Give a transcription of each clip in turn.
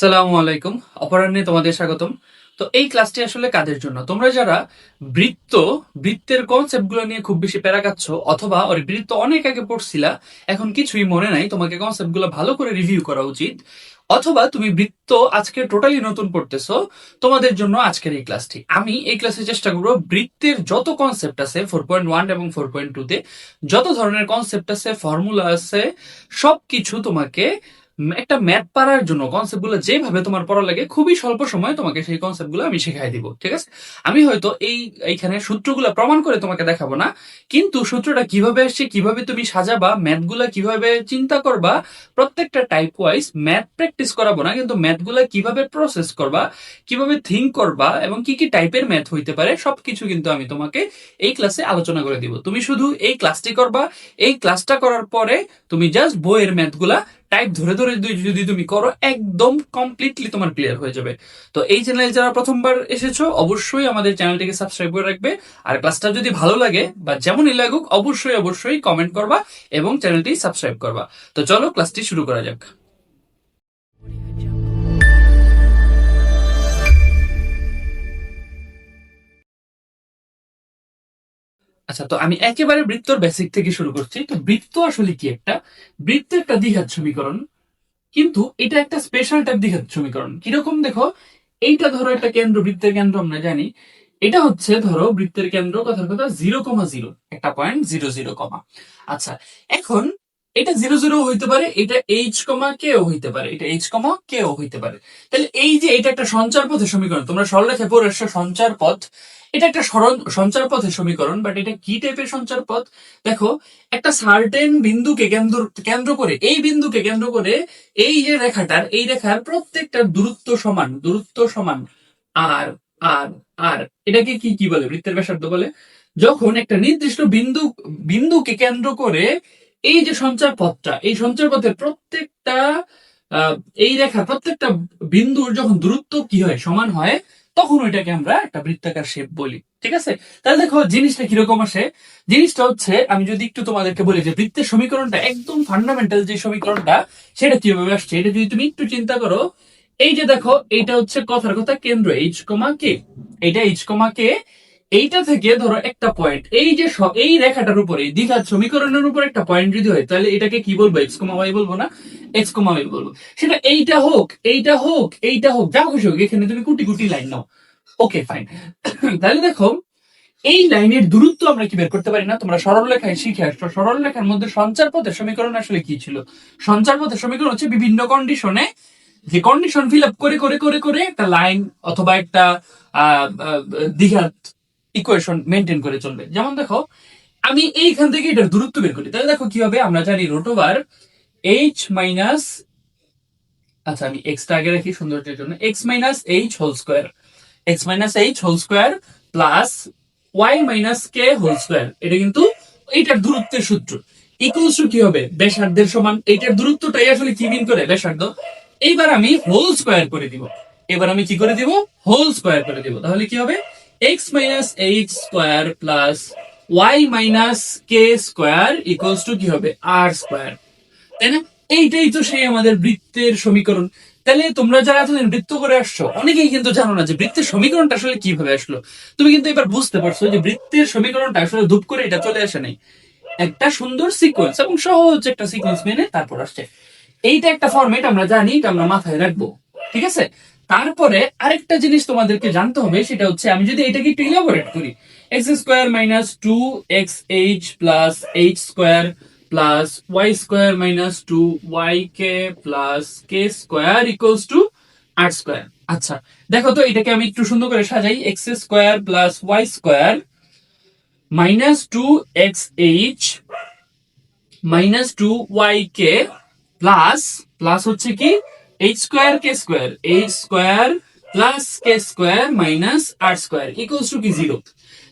আসসালামু আলাইকুম। অপরাহ্নে তোমাদের স্বাগতম। তো এই ক্লাসটি আসলে কাদের জন্য? তোমরা যারা বৃত্তের কনসেপ্ট গুলো নিয়ে খুব বেশি প্যারা খাচ্ছ, অথবা ওর বৃত্ত অনেক আগে পড়ছিলা, এখন কিছুই মনে নাই, তোমাকে কনসেপ্ট গুলো ভালো করে রিভিউ করা উচিত, অথবা তুমি বৃত্ত আজকে টোটালি নতুন পড়তেছো, তোমাদের জন্য আজকের এই ক্লাসটি। আমি এই ক্লাসে চেষ্টা করবো বৃত্তের যত কনসেপ্ট আছে 4.1 এবং 4.2 তে, যত ধরনের কনসেপ্ট আছে, ফর্মুলা আছে, সবকিছু তোমাকে একটা ম্যাথ পারার জন্য কনসেপ্ট গুলো যেভাবে তোমার পড়া লাগে খুবই স্বল্প সময়ে তোমাকে সেই কনসেপ্ট গুলো আমি শেখাই দিব। ঠিক আছে? আমি হয়তো এইখানে সূত্রগুলো প্রমাণ করে তোমাকে দেখাবো না, কিন্তু সূত্রটা কিভাবে আসছে, কিভাবে তুমি সাজাবা, ম্যাথগুলা কিভাবে চিন্তা করবা, প্রত্যেকটা টাইপ ওয়াইজ ম্যাথ প্র্যাকটিস করাবো না, কিন্তু ম্যাথগুলা কিভাবে প্রসেস করবা, কিভাবে থিঙ্ক করবা, এবং কি কি টাইপের ম্যাথ হইতে পারে সবকিছু কিন্তু আমি তোমাকে এই ক্লাসে আলোচনা করে দিব। তুমি শুধু এই ক্লাসটি করবা, এই ক্লাসটা করার পরে তুমি জাস্ট বইয়ের ম্যাথগুলা টাইপ ধরে ধরে যদি তুমি করো, একদম কমপ্লিটলি তোমার ক্লিয়ার হয়ে যাবে। তো এই চ্যানেলে যারা প্রথমবার এসেছো, অবশ্যই আমাদের চ্যানেলটিকে সাবস্ক্রাইব করে রাখবে। আর ক্লাসটা যদি ভালো লাগে বা যেমনই লাগুক, অবশ্যই অবশ্যই কমেন্ট করবা এবং চ্যানেলটি সাবস্ক্রাইব করবা। তো চলো ক্লাসটি শুরু করা যাক। আচ্ছা, তো আমি একেবারে বৃত্তর বেসিক থেকে শুরু করছি। তো বৃত্ত আসলে কি? বৃত্ত একটা দ্বিঘাত সমীকরণ, কিন্তু এটা একটা স্পেশাল টাইপ দ্বিঘাত সমীকরণ। কিরকম দেখো, এইটা ধরো একটা কেন্দ্র, বৃত্তের কেন্দ্র আমরা জানি। এটা হচ্ছে ধরো বৃত্তের কেন্দ্র, কথার কথা 0,0, একটা পয়েন্ট 0,0, আচ্ছা, এখন এটা 0,0 হইতে পারে, এটা h, হইতে পারে, এটা h, হইতে পারে। তাহলে এই যে এটা একটা সঞ্চার পথের সমীকরণ, তোমরা সরলরেখায় পড়ে আসছো সঞ্চার পথ। এটা একটা সঞ্চার পথের সমীকরণ, বাট এটা কি টাইপের সঞ্চার পথ? দেখো, একটা সার্টেন বিন্দুকে কেন্দ্র করে, এই বিন্দুকে কেন্দ্র করে এই যে এই রেখার প্রত্যেকটা দূরত্ব সমান আর আর আর এটাকে কি কি বলে? বৃত্তের ব্যাসার্ধ বলে। যখন একটা নির্দিষ্ট বিন্দুকে কেন্দ্র করে এই যে এই সঞ্চার পথের প্রত্যেকটা আহ, এই রেখার প্রত্যেকটা বিন্দুর যখন দূরত্ব কি হয়, সমান হয়, তখন ওইটাকে আমরা একটা বৃত্তাকার শেপ বলি। ঠিক আছে? তাহলে দেখো জিনিসটা কিরকম আসে। জিনিসটা হচ্ছে, আমি যদি একটু তোমাদেরকে বলি যে বৃত্তের সমীকরণটা একদম ফান্ডামেন্টাল যে সমীকরণটা, সেটা কিভাবে আসছে, এটা যদি তুমি একটু চিন্তা করো। এই যে দেখো, এইটা হচ্ছে কথার কথা কেন্দ্র h, এইটা h, এইটা থেকে ধরো একটা পয়েন্ট, এই যে এই রেখাটার উপরে, এই দ্বিঘাত সমীকরণের উপর একটা পয়েন্ট যদি হয়, তাহলে এটাকে কি বলবো? x, y বলবো না, x, y বলবো। সেটা এইটা হোক, এইটা হোক, এইটা হোক, যা খুশি হোক, এখানে তুমি কোটি কোটি লাইন নাও। ওকে, ফাইন। তাহলে দেখো, এই লাইনের দূরত্ব আমরা কি বের করতে পারি না? তোমরা সরল রেখায় শিখে আসছো, সরল রেখার মধ্যে সঞ্চার পথের সমীকরণ আসলে কি ছিল? সঞ্চার পথের সমীকরণ হচ্ছে বিভিন্ন কন্ডিশনে, যে কন্ডিশন ফিল আপ করে করে করে করে একটা লাইন অথবা একটা দ্বিঘাত ইকুয়েশন মেনটেন করে চলবে। যেমন দেখো, আমি এইখান থেকে এটার দূরত্ব বের করি, তাহলে দেখো কি হবে। আমরা জানি রুট ওভার এইচ মাইনাস, আচ্ছা আমি এক্সটা আগে রাখি সৌন্দর্যের জন্য, x minus h whole square, plus y minus k whole square. এটা কিন্তু এইটার দূরত্বের সূত্র। ইকুয়ালস টু কি হবে? ব্যাসার্ধের সমান। এইটার দূরত্বটাই আসলে কি মিন করে? ব্যাসার্ধ। এইবার আমি হোল স্কোয়ার করে দিব। হোল স্কোয়ার করে দিব। তাহলে কি হবে? X minus h square plus y minus k square equals to কি হবে? R square. তাই না? এইটাই তো সেই আমাদের বৃত্তের সমীকরণ। তাহলে তোমরা যারা এতদিন বৃত্ত করে আসছো, অনেকেই কিন্তু জানো না যে বৃত্তের সমীকরণটা আসলে কিভাবে আসলো। তুমি কিন্তু এবার বুঝতে পারছো যে বৃত্তের সমীকরণটা আসলে ধূপ করে এটা চলে আসে নাই, একটা সুন্দর সিকোয়েন্স এবং সহজ একটা সিকোয়েন্স মেনে তারপর আসছে। এইটা একটা ফরম্যাট আমরা জানি, এটা আমরা মাথায় রাখবো। ঠিক আছে? তারপরে আরেকটা জিনিস তোমাদেরকে জানতে হবে, সেটা হচ্ছে আমি যদি এটাকে একটু ইলাবোরেট করি, x square minus 2xh plus h square plus y square minus 2yk plus k square equals to r square. আচ্ছা, দেখো তো এটাকে আমি একটু সুন্দর করে সাজাই। X square plus y square minus 2xh minus 2yk plus plus হচ্ছে কি h square k square, h square plus k square minus r square equals to কি 0।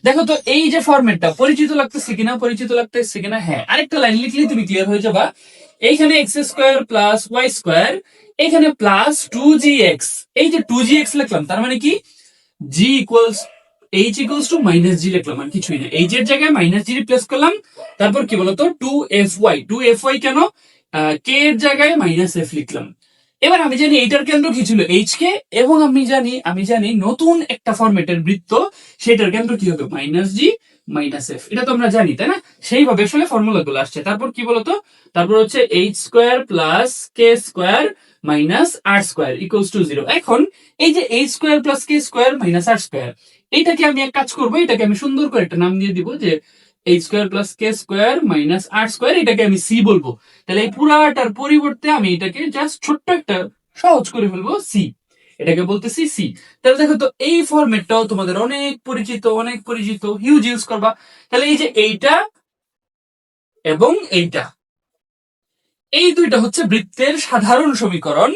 দেখো তো এই যে ফরম্যাটটা পরিচিত লাগতেছে কিনা? হ্যাঁ, আরেকটা লাইন লিখলেই তুমি ক্লিয়ার হয়ে যাবা। এইখানে x square plus y square, এখানে প্লাস 2gx, এই যে 2gx লিখলাম, তার মানে কি g equals h equals to minus g লিখলাম, আর কিছুই না। এইচ এর জায়গায় মাইনাস জি রিপ্লেস করলাম। তারপর কি বলতো? 2fy কেন? কে এর জায়গায় মাইনাস এফ লিখলাম। এবার আমি জানি এইটার কেন্দ্র কি ছিল এইচ কে, এবং আমি জানি নতুন একটা ফরম্যাটের বৃত্ত, সেটার কেন্দ্র কি হবে মাইনাস জি মাইনাস এফ। এটা তো আমরা জানি, তাই না? সেইভাবে আসলে ফর্মুলা গুলো আসছে। তারপর কি বলতো, তারপর হচ্ছে h square plus k square minus r square equals to zero. এখন এই যে h square plus k square minus r square, এইটাকে আমি এক কাজ করবো, এটাকে আমি সুন্দর করে একটা নাম দিয়ে দিব যে h square plus k square minus r square, এটাকে আমি সি বলবো। তাহলে এই পুরাটার পরিবর্তে আমি এটাকে জাস্ট ছোট্ট একটা সহজ করে ফেলবো সি, এটাকে বলতেছি সি। তাহলে দেখো তো এই ফরম্যাটটাও তোমাদের অনেক পরিচিত হিউজ ইউজ করবা। তাহলে এই যে এইটা এবং এইটা, এই দুইটা হচ্ছে বৃত্তের সাধারণ সমীকরণ।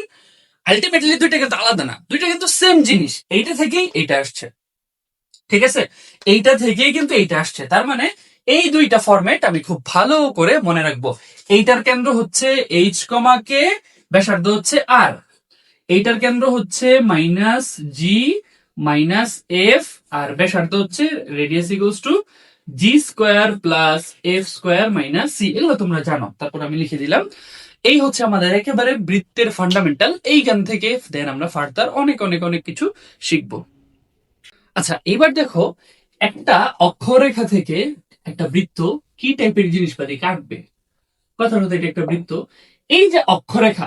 আলটিমেটলি দুইটা কিন্তু আলাদা না, দুইটা কিন্তু সেম জিনিস, এইটা থেকেই এইটা আসছে, ঠিক আছে? এইটা থেকেই কিন্তু এইটা আসছে। তার মানে এই দুইটা ফরম্যাট আমি খুব ভালো করে মনে রাখবো। এইটার কেন্দ্র হচ্ছে এইচ কমা কে, ব্যাসার্ধ হচ্ছে আর। এইটার কেন্দ্র হচ্ছে মাইনাস জি মাইনাস এফ, আর ব্যাসার্ধ হচ্ছে radius equals to g square plus f square minus c. এগুলো তোমরা জানো, তারপর আমি লিখে দিলাম। এই হচ্ছে আমাদের একেবারে বৃত্তের ফান্ডামেন্টাল। এইখান থেকে দেন আমরা ফার্দার অনেক কিছু শিখবো। আচ্ছা, এবার দেখো একটা অক্ষরেখা থেকে একটা বৃত্ত কি টাইপের জিনিসপাতি কাটবে। কথা হলো এটা একটা বৃত্ত। এই যে অক্ষরেখা,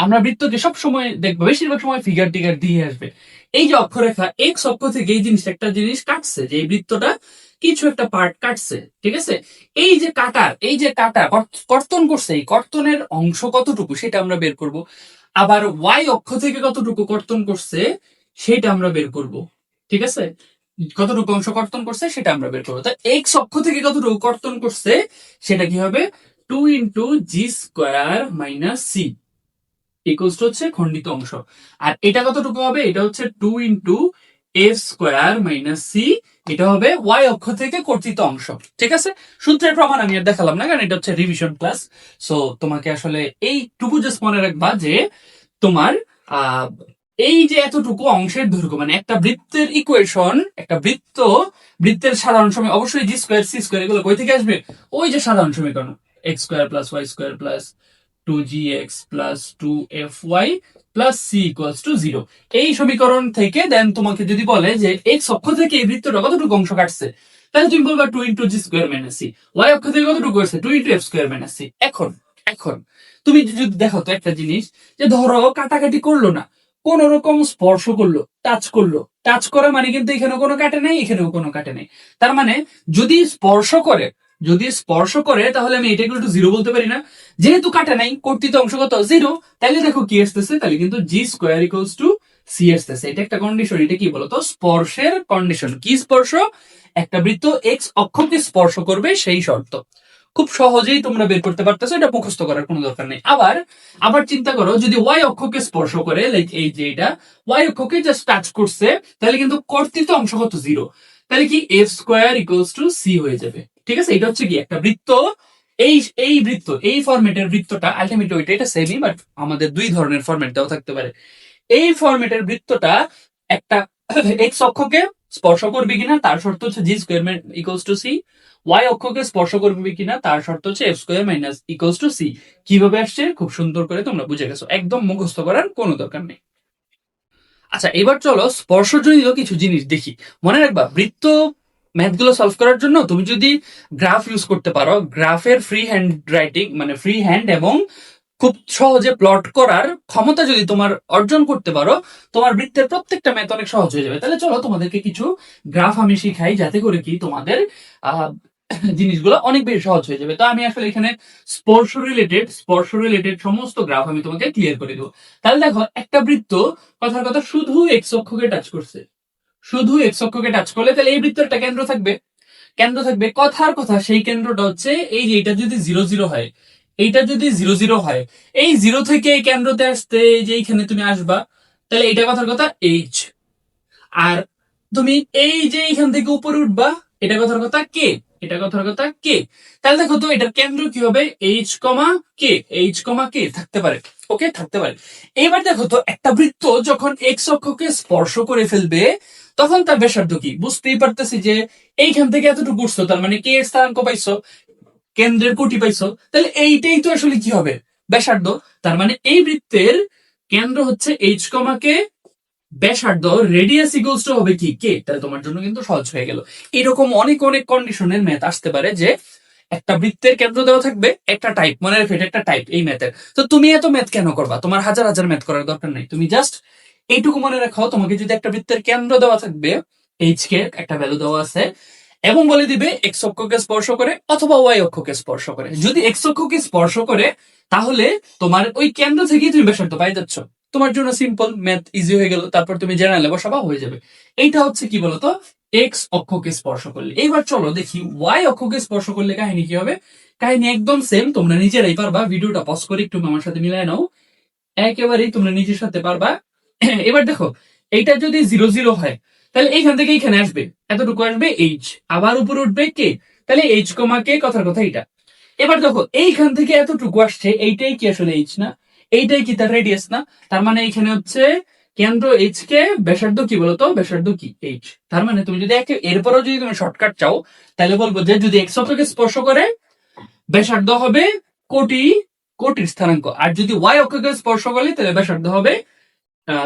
আমরা বৃত্তকে সব সময় দেখবো বেশিরভাগ সময় ফিগার টিগার দিয়ে আসবে। এই যে অক্ষরেখা এক্স অক্ষ থেকে এই জিনিস একটা জিনিস কাটছে, যে এই বৃত্তটা কিছু একটা পার্ট কাটছে, ঠিক আছে? এই যে কাটার কর্তন করছে, এই কর্তনের অংশ কতটুকু সেটা আমরা বের করব। আবার ওয়াই অক্ষ থেকে কতটুকু কর্তন করছে সেটা আমরা বের করব, ঠিক আছে? কতটুকু অংশ কর্তন করছে সেটা আমরা বের করবো। তা এক্স অক্ষ থেকে কতটুকু কর্তন করছে সেটা কি হবে, 2 × g² - c ইকুয়ালস টু হচ্ছে খণ্ডিত অংশ। আর এটা কতটুকু হবে, এটা হচ্ছে 2 × f² - c, এটা হবে ওয়াই অক্ষ থেকে কর্তিত অংশ, ঠিক আছে? সূত্রের প্রমাণ আমি আর দেখালাম না, কারণ এটা হচ্ছে রিভিশন ক্লাস। সো তোমাকে আসলে এইটুকু জাস্ট মনে রাখবা যে তোমার আহ এই যে এতটুকু অংশের দৈর্ঘ্য, মানে একটা বৃত্তের ইকুয়েশন, একটা বৃত্তের সাধারণ সময় অবশ্যই জি স্কোয়ার সি স্কোয়ার এগুলো কই থেকে আসবে, ওই যে সাধারণ সমীকরণ x square plus y square plus 2gx plus 2fy plus c equals to zero. এই সমীকরণ থেকে দেন তোমাকে যদি বলে যে এক্স অক্ষ থেকে এই বৃত্তটা কতটুকু অংশ কাটছে, তাহলে তুমি বলবা 2 × g² - c। ওয়াই অক্ষ থেকে কতটুকু আসছে 2 × f² - c। এখন এখন তুমি যদি দেখো তো একটা জিনিস, যে ধরো কাটাকাটি করলো না, কোন রকম স্পর্শ করলো, টাচ করা মানে কিন্তু এখানে কোনো কাটে নেই, এখানেও কোনো কাটে নেই। তার মানে যদি স্পর্শ করে তাহলে আমি এটা ইকুয়াল টু জিরো বলতে পারি না। যেহেতু কাটা নাই, কর্তৃত অংশ কত জিরো, তাহলে দেখো কি আসতেছে, তাহলে কিন্তু জি স্কোয়ার ইকুয়ালস টু সি আসতেছে। এটা একটা কন্ডিশন। এটা কি বলতো, স্পর্শের কন্ডিশন। কি স্পর্শ? একটা বৃত্ত এক্স অক্ষকে স্পর্শ করবে সেই শর্ত। খুব সহজেই তোমরা বের করতে পারতেছো, এটা মুখস্থ করার কোনো দরকার নেই। আবার চিন্তা করো, যদি ওয়াই অক্ষকে স্পর্শ করে, লাইক এই যে এটা ওয়াই অক্ষকে জাস্ট টাচ করছে, তাহলে কিন্তু কর্তৃত অংশ কত জিরো, তাহলে কি f square equals to c হয়ে যাবে, ঠিক আছে? এটা হচ্ছে কি একটা বৃত্ত। এই এই ফরম্যাটের বৃত্তটা আলটিমেটলি ওইটা, এটা সেমই, বাট আমাদের দুই ধরনের ফরম্যাট দেওয়া থাকতে পারে। এই ফরম্যাটের বৃত্তটা একটা এক্স অক্ষকে স্পর্শ করবে কিনা তার শর্ত হচ্ছে g square equals to c, y অক্ষকে স্পর্শ করবে কিনা তার শর্ত হচ্ছে f square minus equals to c. কিভাবে আসছে খুব সুন্দর করে তোমরা বুঝে গেছো, একদম মুখস্থ করার কোনো দরকার নেই। আচ্ছা, এবার চলো স্পর্শজনিত কিছু জিনিস দেখি। মনে রাখবা, বৃত্ত ম্যাথগুলো সলভ করার জন্য তুমি যদি গ্রাফ ইউজ করতে পারো, গ্রাফের ফ্রি হ্যান্ড রাইটিং মানে ফ্রি হ্যান্ড এবং খুব সহজে প্লট করার ক্ষমতা যদি তোমার অর্জন করতে পারো, তোমার বৃত্তের প্রত্যেকটা ম্যাথ অনেক সহজ হয়ে যাবে। তাহলে চলো তোমাদেরকে কিছু গ্রাফ আমি শিখাই, যাতে করে কি তোমাদের আহ জিনিসগুলো অনেক বেশি সহজ হয়ে যাবে। তো আমি আসলে এখানে স্পর্শ রিলেটেড সমস্ত গ্রাফ আমি তোমাকে ক্লিয়ার করে দেবো। তাহলে দেখো, একটা বৃত্ত কথার কথা শুধু এক্স অক্ষকে টাচ করছে, শুধু এক্স অক্ষকে টাচ করলে তাহলে এই বৃত্তের একটা কেন্দ্র থাকবে কথার কথা। সেই কেন্দ্রটা হচ্ছে এই যে এটা যদি 0 0 হয়, এইটা যদি 0 0 হয়, এই জিরো থেকে এই কেন্দ্রতে আসতে এই যে এইখানে তুমি আসবা, তাহলে এটা কথার কথা এইচ। আর তুমি এই যে এইখান থেকে উপরে উঠবা, এটা কথার কথা কে, এটা কথার কথা কে। তাহলে দেখো তো এটার কেন্দ্র কি হবে, এইচ কমা কে থাকতে পারে, ওকে থাকতে পারে। এবার দেখো তো, একটা বৃত্ত যখন এক্স অক্ষকে স্পর্শ করে ফেলবে, তখন তার ব্যাসার্ধ কি বুঝতেই পারতেছি, যে এইখান থেকে এতটুকু উঠছো, তার মানে কে এর স্থানাঙ্ক পাইছো, কেন্দ্রের কোটি পাইছো, তাহলে এইটাই তো আসলে কি হবে ব্যাসার্ধ। তার মানে এই বৃত্তের কেন্দ্র হচ্ছে এইচ কমা কে, ব্যাসার্ধ রেডিয়াস ইকুয়ালস টু হবে কি কে, তাহলে তোমার জন্য কিন্তু সহজ হয়ে গেল। এরকম অনেক অনেক কন্ডিশনের ম্যাথ আসতে পারে যে একটা বৃত্তের কেন্দ্র দেওয়া থাকবে, একটা টাইপ, মনে রেখো এটা একটা টাইপ এই ম্যাথের। তো তুমি এত ম্যাথ কেন করবা? তোমার হাজার হাজার ম্যাথ করার দরকার নেই, তুমি জাস্ট এইটুকু মনে রাখো, তোমাকে যদি একটা বৃত্তের কেন্দ্র দেওয়া থাকবে, এইচ কে একটা ভ্যালু দেওয়া আছে, এবং বলে দিবে এক্স অক্ষকে স্পর্শ করে অথবা ওয়াই অক্ষকে স্পর্শ করে। যদি এক্স অক্ষকে স্পর্শ করে তাহলে তোমার ওই কেন্দ্র থেকেই তুমি ব্যাসার্ধ পাই যাচ্ছ। তোমার জন্য সিম্পল, ম্যাথ ইজি হয়ে গেল। তারপর তুমি জেনারেলে বসাবা, হয়ে যাবে। এইটা হচ্ছে কি বলতো, এক্স অক্ষকে স্পর্শ করলে। এইবার চলো দেখি ওয়াই অক্ষকে স্পর্শ করলে কাহিনী কি হবে। কাহিনী একদম সেম, তোমরা নিজেরাই পারবা। ভিডিওটা পজ করে একটু আমার সাথে মিলাই নাও, একেবারেই তোমরা নিজের সাথে পারবা। এবার দেখো, এইটা যদি 0 0 হয় তাহলে এইখান থেকে এইখানে আসবে, এতটুকু আসবে এইচ, আবার উপরে উঠবে কে, তাহলে এইচ কমা কে, কথার কথা এইটা। এবার দেখো এইখান থেকে এতটুকু আসছে, এইটাই কি আসলে এইচ না? এইটাই কি তার রেডিয়াস না? তার মানে এইখানে হচ্ছে কেন্দ্র এইচ কে, ব্যাসার্ধ কি বলতো, ব্যাসার্ধ কি এইচ। তার মানে তুমি যদি এরপরও যদি তুমি শর্টকাট চাও তাহলে বলবো যে যদি এক্স অক্ষকে স্পর্শ করে ব্যাসার্ধ হবে কোটি, কোটির স্থানাঙ্ক। আর যদি ওয়াই অক্ষকে স্পর্শ করে তাহলে ব্যাসার্ধ হবে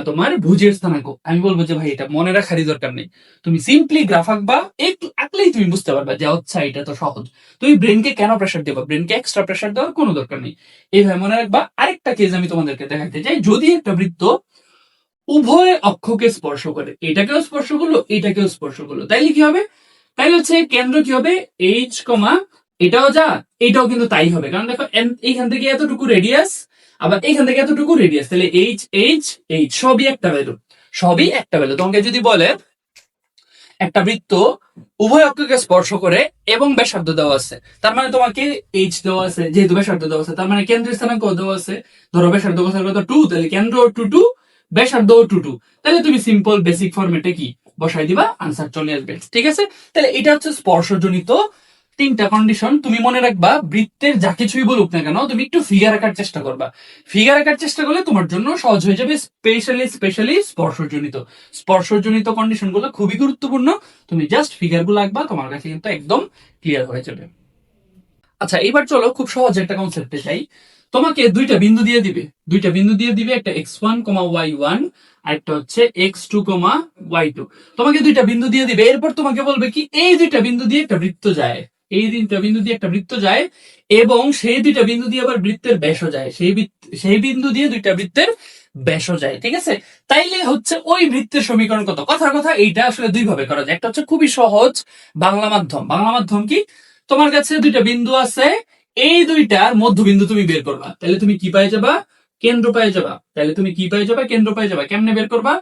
তোমার ভুজের স্থানাঙ্ক। আমি বলবো যে ভাই এটা মনে রাখারই দরকার নেই, তুমি সিম্পলি গ্রাফ আঁকবা, একটু আঁকলেই তুমি বুঝতে পারবা যে আচ্ছা এটা তো সহজ। তুমি ব্রেনকে কেন প্রেশার দেবা? ব্রেনকে এক্সট্রা প্রেশার দেওয়ার কোনো দরকার নেই। এইভাবে মনে রাখবা। আরেকটা কেস আমি তোমাদেরকে দেখাতে চাই, যদি একটা বৃত্ত উভয় অক্ষকে স্পর্শ করে, এটাকেও স্পর্শ করলো এটাকেও স্পর্শ করলো, তাইলে কি হবে? তাইলে হচ্ছে কেন্দ্র কি হবে, এইচ কমা, এটাও যা এটাও কিন্তু তাই হবে। কারণ দেখো এইখান থেকে এতটুকু রেডিয়াস, আবার এইখান থেকে এতটুকু রেডিয়াস, তাহলে এইচ এইচ এইচ সবই একটা ভ্যালু, সবই একটা ভ্যালু। তোমাকে যদি বলে একটা বৃত্ত উভয় অক্ষকে স্পর্শ করে এবং ব্যাসার্ধ দেওয়া আছে, তার মানে তোমাকে এইচ দেওয়া আছে, যেহেতু ব্যাসার্ধ দেওয়া আছে তার মানে কেন্দ্রের স্থানাঙ্ক দেওয়া আছে। ধরো ব্যাসার্ধ কথার কথা 2, তাহলে কেন্দ্র 2 2, ব্যাসার্ধ 2 2, তাহলে তুমি সিম্পল বেসিক ফরম্যাটে কি বসাই দিবা, আনসার চলে আসবে। ঠিক আছে, তাহলে এটা হচ্ছে স্পর্শজনিত তিনটা কন্ডিশন। তুমি মনে রাখবা, বৃত্তের যা কিছুই বলুক না কেন তুমি একটু ফিগার আঁকার চেষ্টা করবা। ফিগার আঁকার চেষ্টা করলে তোমার জন্য সহজ হয়ে যাবে, স্পেশালি স্পেশালি স্পর্শজনিত। স্পর্শজনিত কন্ডিশন গুলো খুবই গুরুত্বপূর্ণ। তুমি জাস্ট ফিগার গুলো আঁকবা, তোমার কাছে কিন্তু একদম ক্লিয়ার হয়ে যাবে। আচ্ছা এবার চলো খুব সহজ একটা কনসেপ্টে যাই। তোমাকে দুইটা বিন্দু দিয়ে দিবে, দুইটা বিন্দু দিয়ে দিবে, একটা x1 y1 আর একটা হচ্ছে x2 y2। তোমাকে দুইটা বিন্দু দিয়ে দিবে, এরপর তোমাকে বলবে কি এই দুইটা বিন্দু দিয়ে একটা বৃত্ত যায়, এই দুইটা বিন্দু দিয়ে একটা বৃত্ত যায়, এবং সেই দুইটা বিন্দু দিয়ে আবার বৃত্তের ব্যাসও যায়, সেই বিন্দু দিয়ে দুইটা বৃত্তের ব্যাসও যায়। ঠিক আছে, তাইলে হচ্ছে ওই বৃত্তের সমীকরণ কত? কথার কথা এইটা আসলে দুই ভাবে করা যায়। একটা হচ্ছে খুবই সহজ বাংলা মাধ্যম। বাংলা মাধ্যম কি, তোমার কাছে দুইটা বিন্দু আছে, এই দুইটার মধ্যবিন্দু তুমি বের করবা, তাহলে তুমি কি পাই যাবা, কেন্দ্র পাই যাবা। তাহলে তুমি কি পাই যাবা, কেন্দ্র পাই যাবা। কেমনে বের করবা,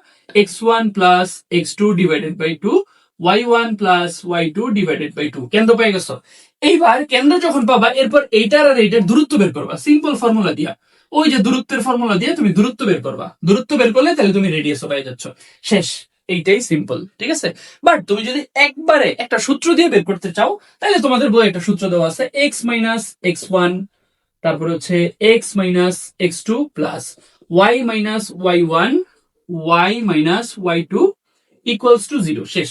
x1 plus x2 divided by 2, y1 plus y2 divided by 2, কেন্দ্র পাই গেছো। এইবার কেন্দ্র যখন পাবা, এরপর এইটার আর এইটার দূরত্ব বের করবা সিম্পল ফর্মুলা দিয়া। ওই যে দূরত্বের ফর্মুলা দিয়ে তুমি দূরত্ব বের করবা, দূরত্ব বের করলে তাহলে তুমি রেডিয়াসও পাই যাচ্ছ। শেষ, এইটাই সিম্পল। ঠিক আছে, বাট তুমি যদি একবারে একটা সূত্র দিয়ে বের করতে চাও তাহলে তোমাদের বই একটা সূত্র দেওয়া আছে, x মাইনাস x1, তারপরে হচ্ছে x minus x2 plus y minus y1, y minus y2 equals to 0। শেষ,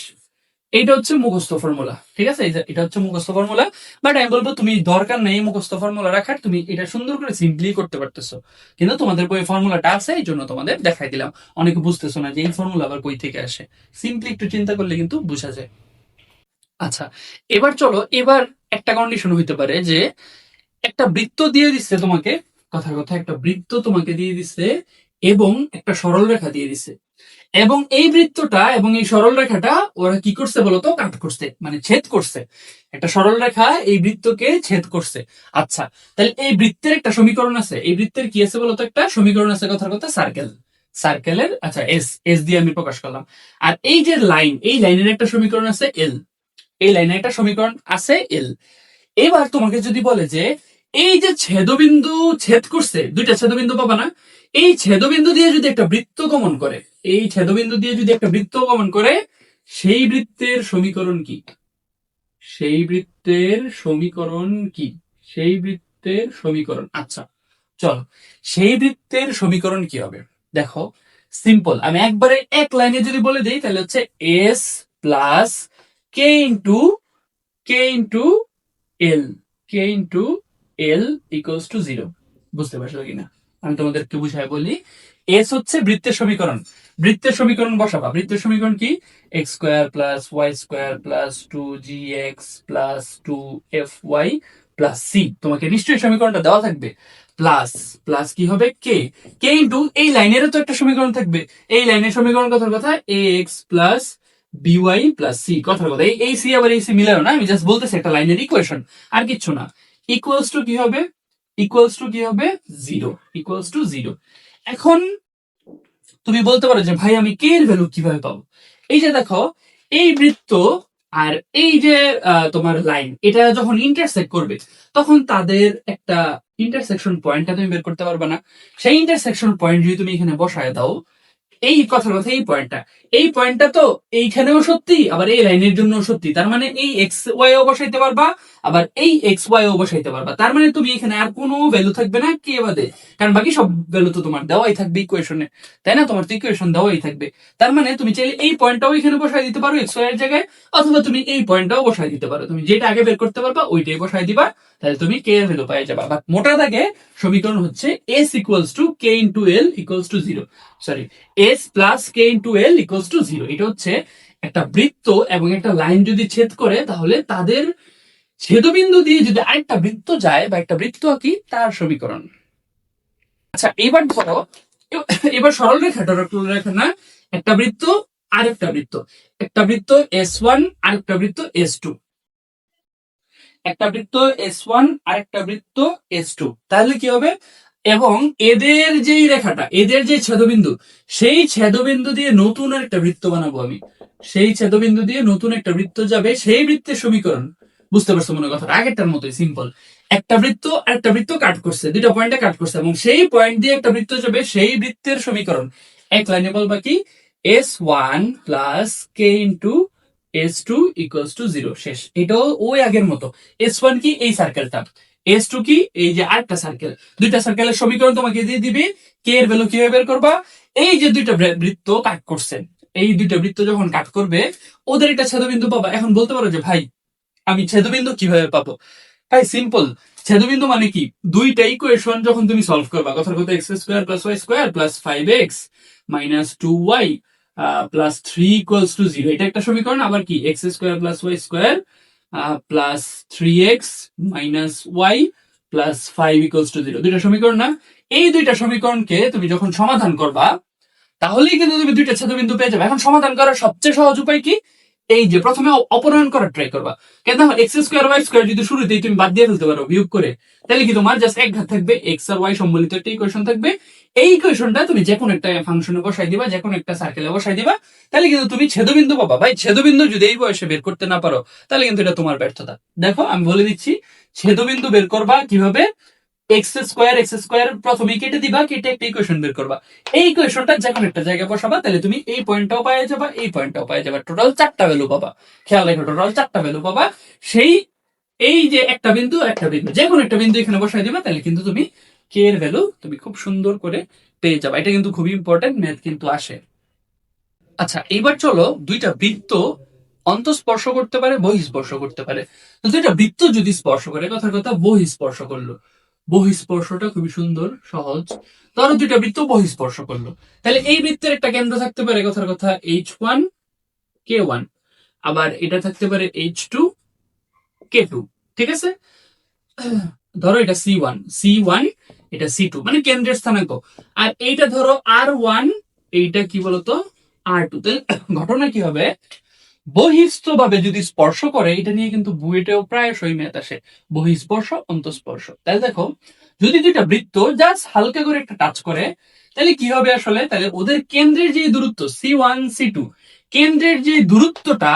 এইটা হচ্ছে মুখস্থ ফর্মুলা। ঠিক আছে, এটা হচ্ছে মুখস্থ ফর্মুলা। বাট আমি বলবো তুমি দরকার নেই মুখস্থ ফর্মুলা রাখার, তুমি এটা সুন্দর করে সিম্পলি করতে পারতেছো। কিন্তু তোমাদের বই ফর্মুলাটা আছে, এই জন্য তোমাদের দেখাই দিলাম। অনেকে বুঝতেছো না যে এই ফর্মুলা আবার কই থেকে আসে, সিম্পলি একটু চিন্তা করলে কিন্তু বোঝা যায়। আচ্ছা এবার চলো, এবার একটা কন্ডিশন হইতে পারে যে একটা বৃত্ত দিয়ে দিচ্ছে তোমাকে, কথার কথা একটা বৃত্ত তোমাকে দিয়ে দিচ্ছে এবং একটা সরল রেখা দিয়ে দিচ্ছে, এবং এই বৃত্তটা এবং এই সরল রেখাটা ওরা কি করছে বলতো, কাট করছে, মানে ছেদ করছে। একটা সরল রেখা এই বৃত্তকে ছেদ করছে। আচ্ছা, তাহলে এই বৃত্তের একটা সমীকরণ আছে, এই বৃত্তের কি আছে বলতো, একটা সমীকরণ আছে, কথার কথা সার্কেল। সার্কেলের আচ্ছা এস, এস দিয়ে আমি প্রকাশ করলাম। আর এই যে লাইন, এই লাইনের একটা সমীকরণ আছে এল, এই লাইনের একটা সমীকরণ আছে এল। এবার তোমাকে যদি বলে যে এই যে ছেদবিন্দু ছেদ করছে, দুইটা ছেদবিন্দু পাবা না, এই ছেদবিন্দু দিয়ে যদি একটা বৃত্ত গমন করে, এই ছেদবিন্দু দিয়ে যদি একটা বৃত্ত গমন করে, সেই বৃত্তের সমীকরণ কি, সেই বৃত্তের সমীকরণ কি, সেই বৃত্তের সমীকরণ। আচ্ছা চলো, সেই বৃত্তের সমীকরণ কি হবে দেখো, সিম্পল। আমি একবারে এক লাইনে যদি বলে দিই তাহলে হচ্ছে S plus K into, K into L, K into L equals to 0। বুঝতে পারছো কিনা, আমি তোমাদেরকে বুঝাই বলি। এস হচ্ছে বৃত্তের সমীকরণ। বৃত্তের সমীকরণ বসাবা। বৃত্তের সমীকরণ কি? X square plus y square plus 2gx plus 2fy plus c. তোমাকে নিশ্চয়ই সমীকরণটা দেওয়া থাকবে। প্লাস প্লাস কি হবে? কে। কে ইন্টু এই লাইনেরও তো একটা সমীকরণ থাকবে। এই লাইনের সমীকরণ কথার কথা a x plus b y plus c. কথার কথা এই সি আবার এই সি মিলাও না, আমি জাস্ট বলতেছি একটা লাইনের ইকুয়েশন, আর কিচ্ছু না। ইকুয়ালস টু কি হবে? ইকুয়ালস টু কি হবে? জিরো। Equals to zero. এখন তুমি বলতে পারো যে ভাই আমি কে এর ভ্যালু কিভাবে পাবো? এই যে দেখো, এই বৃত্ত আর এই যে তোমার লাইন, এটা যখন ইন্টারসেক্ট করবে তখন তাদের একটা ইন্টারসেকশন পয়েন্টটা তুমি বের করতে পারবে না। সেই ইন্টারসেকশন পয়েন্ট যদি তুমি এখানে বসায় দাও, এই কথার কথা এই পয়েন্টটা তো এইখানেও সত্যি, আবার এই লাইনের জন্য সত্যি। তার মানে এই এক্স ওয়াই ও বসাইতে পারবা, আবার এই এক্স ওয়াই ও বসাইতে পারবা। তার মানে তুমি এখানে আর কোনো ভ্যালু থাকবে না কে বাদে, কারণ বাকি সব ভ্যালু তো তোমার দেওয়াই থাকবে ইকুয়েশনে, তাই না? তোমার তো ইকুয়েশন দেওয়াই থাকবে। তার মানে তুমি চাইলে এই পয়েন্টটাও এখানে বসাই দিতে পারো এক্স ওয়াই এর জায়গায়, অথবা তুমি এই পয়েন্টটাও বসাই দিতে পারো। তুমি যেটা আগে বের করতে পারবা ওইটাই বসাই দিবা, তাহলে তুমি কে এর ভ্যালু পাই যাবা। বাট মোটা দাগে সমীকরণ হচ্ছে S equals to K into L equals to zero. Sorry, S plus K into L equals to zero. এটা হচ্ছে একটা বৃত্ত এবং একটা লাইন যদি ছেদ করে, তাহলে তাদের ছেদবিন্দু দিয়ে যদি আরেকটা বৃত্ত যায় বা একটা বৃত্ত আঁকি, তার সমীকরণ। আচ্ছা এবার ধরো, এবার সরল রেখা রেখা না, একটা বৃত্ত আরেকটা বৃত্ত, একটা বৃত্ত S1 আরেকটা বৃত্ত S2, একটা বৃত্ত S1 আরেকটা বৃত্ত S2। তাহলে কি হবে? এবং এদের যেই রেখাটা, এদের যে ছেদবিন্দু, সেই ছেদবিন্দু দিয়ে নতুন একটা বৃত্ত বানাবো আমি। সেই ছেদবিন্দু দিয়ে নতুন একটা বৃত্ত যাবে, সেই বৃত্তের সমীকরণ। বুঝতে পারছো মনে কথাটা? আগেরটার মতোই সিম্পল। একটা বৃত্ত আর একটা বৃত্ত কাট করছে, দুইটা পয়েন্টে কাট করছে, এবং সেই পয়েন্ট দিয়ে একটা বৃত্ত যাবে, সেই বৃত্তের সমীকরণ এক লাইনে বলবা কি? S1 plus K into S2 equals to zero. শেষ। এটাও ওই আগের মতো। S1 কি? এই সার্কেলটা। S2 কি? এই যে আরেকটা সার্কেল। দুইটা সার্কেলের সমীকরণ তোমাকে দিয়ে দিবে। কে এর ভ্যালু কিভাবে বের করবা? এই যে দুইটা বৃত্ত কাট করছে, এই দুইটা বৃত্ত যখন কাট করবে, ওদের একটা ছেদবিন্দু পাবা। এখন বলতে পারো যে ভাই আমি ছেদবিন্দু কিভাবে পাবো? তাই সিম্পল। ছেদবিন্দু মানে কি? দুইটা ইকুয়েশন যখন তুমি সলভ করবা, কথার কথা x square plus y square plus 5x minus 2y plus 3 equals to zero, এটা একটা সমীকরণ। আবার কি? X square plus y square plus 3x minus y plus 5 equals to zero, দুইটা সমীকরণ না? এই দুইটা সমীকরণকে তুমি যখন সমাধান করবা, তাহলেই কিন্তু তুমি দুইটা ছেদবিন্দু পেয়ে যাবে। এখন সমাধান করার সবচেয়ে সহজ উপায় কি? এই যে প্রথমে অপনয়ন করার ট্রাই করবা। কেন? এক্স স্কোয়ার ওয়াই স্কোয়ার যদি শুরুতেই তুমি বাদ দিয়ে ফেলতে পারো বিয়োগ করে, তাহলে কি তোমার জাস্ট এক ঘাত থাকবে, এক্স আর ওয়াই সম্বলিত একটা ইকুয়েশন থাকবে। এই ইকুয়েশনটা তুমি যে কোনো একটা ফাংশনে বসাই দিবা, যে কোনো একটা সার্কেলে বসাই দিবা, তাহলে কিন্তু তুমি ছেদবিন্দু পাবা। ভাই ছেদবিন্দু যদি এই বয়সে বের করতে না পারো, তাহলে কিন্তু এটা তোমার ব্যর্থতা। দেখো আমি বলে দিচ্ছি, ছেদবিন্দু বের করবা কিভাবে। এক্স স্কোয়ার প্রথমে কেটে দিবা, কেটে একটা ইকুয়েশন বের করবা। এই ইকুয়েশনটা যে কোনো একটা জায়গায় বসাবা, তাহলে তুমি এই পয়েন্টটাও পাওয়া যাবা, এই পয়েন্টটাও পাওয়া যাবা। টোটাল 4টা ভ্যালু পাবা। খেয়াল রেখো, টোটাল 4টা ভ্যালু পাবা। সেই এই যে একটা বিন্দু যে কোনো একটা বিন্দু এখানে বসাই দিবা, তাহলে কিন্তু তুমি কে এর ভ্যালু তুমি খুব সুন্দর করে পেয়ে যাবা। এটা কিন্তু খুবই ইম্পর্টেন্ট, ম্যাথ কিন্তু আসে। আচ্ছা এইবার চলো, দুইটা বৃত্ত অন্তঃস্পর্শ করতে পারে, বহিঃস্পর্শ করতে পারে। তো দুইটা বৃত্ত যদি স্পর্শ করে, কথার কথা বহিঃস্পর্শ করলো, বহিঃস্পর্শটা খুবই সুন্দর সহজ। ধরো দুইটা বৃত্ত বহিঃস্পর্শ করলো, তাহলে এই বৃত্তের একটা কেন্দ্র থাকতে পারে, কথার কথা H1 K1, আবার এটা থাকতে পারে H2 K2। ঠিক আছে? ধরো এটা C1, এটা C2, মানে কেন্দ্রের স্থানাঙ্ক। আর এইটা ধরো R1, এইটা কি বলতো R2। তাহলে ঘটনা কি হবে? বহিস্থ ভাবে যদি স্পর্শ করে, এটা নিয়ে কিন্তু বুয়েটেও প্রায়শই ম্যাথ আসে, বহিঃস্পর্শ অন্তঃস্পর্শ। তাহলে দেখো, যদি দুইটা বৃত্ত জাস্ট হালকা করে একটা টাচ করে, তাহলে কি হবে আসলে? তাহলে ওদের কেন্দ্রের যে দূরত্ব C1 C2, কেন্দ্রের যে দূরত্বটা,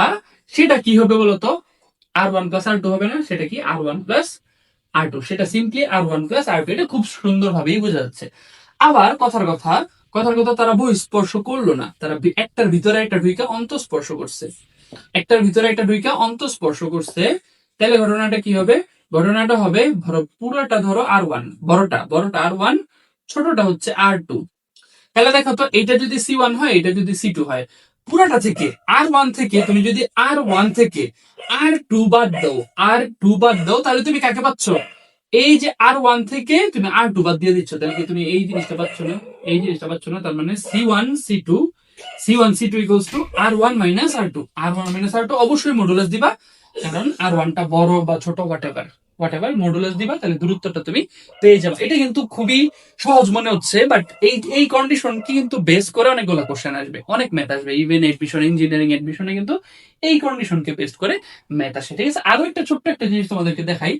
সেটা কি হবে বলতো? R1 প্লাস R2 হবে না? সেটা কি? R1 plus R2। সেটা সিম্পলি R1 প্লাস R2। এটা খুব সুন্দরভাবেই বোঝা যাচ্ছে। আবার কথার কথা তারা বহিঃস্পর্শ করলো না, তারা একটার ভিতরে একটা ঢুইকা অন্তঃস্পর্শ করছে, একটার ভিতরে একটা ঢুইকা অন্তঃস্পর্শ করছে। তাহলে ঘটনাটা কি হবে? ঘটনাটা হবে, ধরো পুরোটা ধরো R1, বড়টা R1, ছোটটা হচ্ছে R2। তাহলে দেখো তো, এটা যদি C1 হয়, এটা যদি C2 হয়, পুরাটা থেকে R1 থেকে তুমি যদি R1 থেকে R2 বাদ দাও, তাহলে তুমি কাকে পাচ্ছ? এই যে R1 থেকে তুমি R2 বাদ দিয়ে দিচ্ছ, তাহলে কি তুমি এই জিনিসটা পাচ্ছ না, এই জিনিসটা পাচ্ছ না। তার মানে C1 C2 equals to R1 minus R2। R1 minus R2 অবশ্যই মডুলাস দিবা, কারণ R1 টা বড় বা ছোট হোয়াট এভার মডুলাস দিবা, তাহলে দূরত্বটা তুমি পেয়ে যাবে। এটা কিন্তু খুবই সহজ মনে হচ্ছে, বাট এই কন্ডিশন কি কিন্তু বেস করে অনেকগুলো কোশ্চেন আসবে, অনেক ম্যাথ আসবে। ইভেন এডমিশন, ইঞ্জিনিয়ারিং এডমিশনে কিন্তু এই কন্ডিশনকে বেস করে ম্যাথ আসে। ঠিক আছে, আরো একটা ছোট্ট একটা জিনিস তোমাদেরকে দেখাই।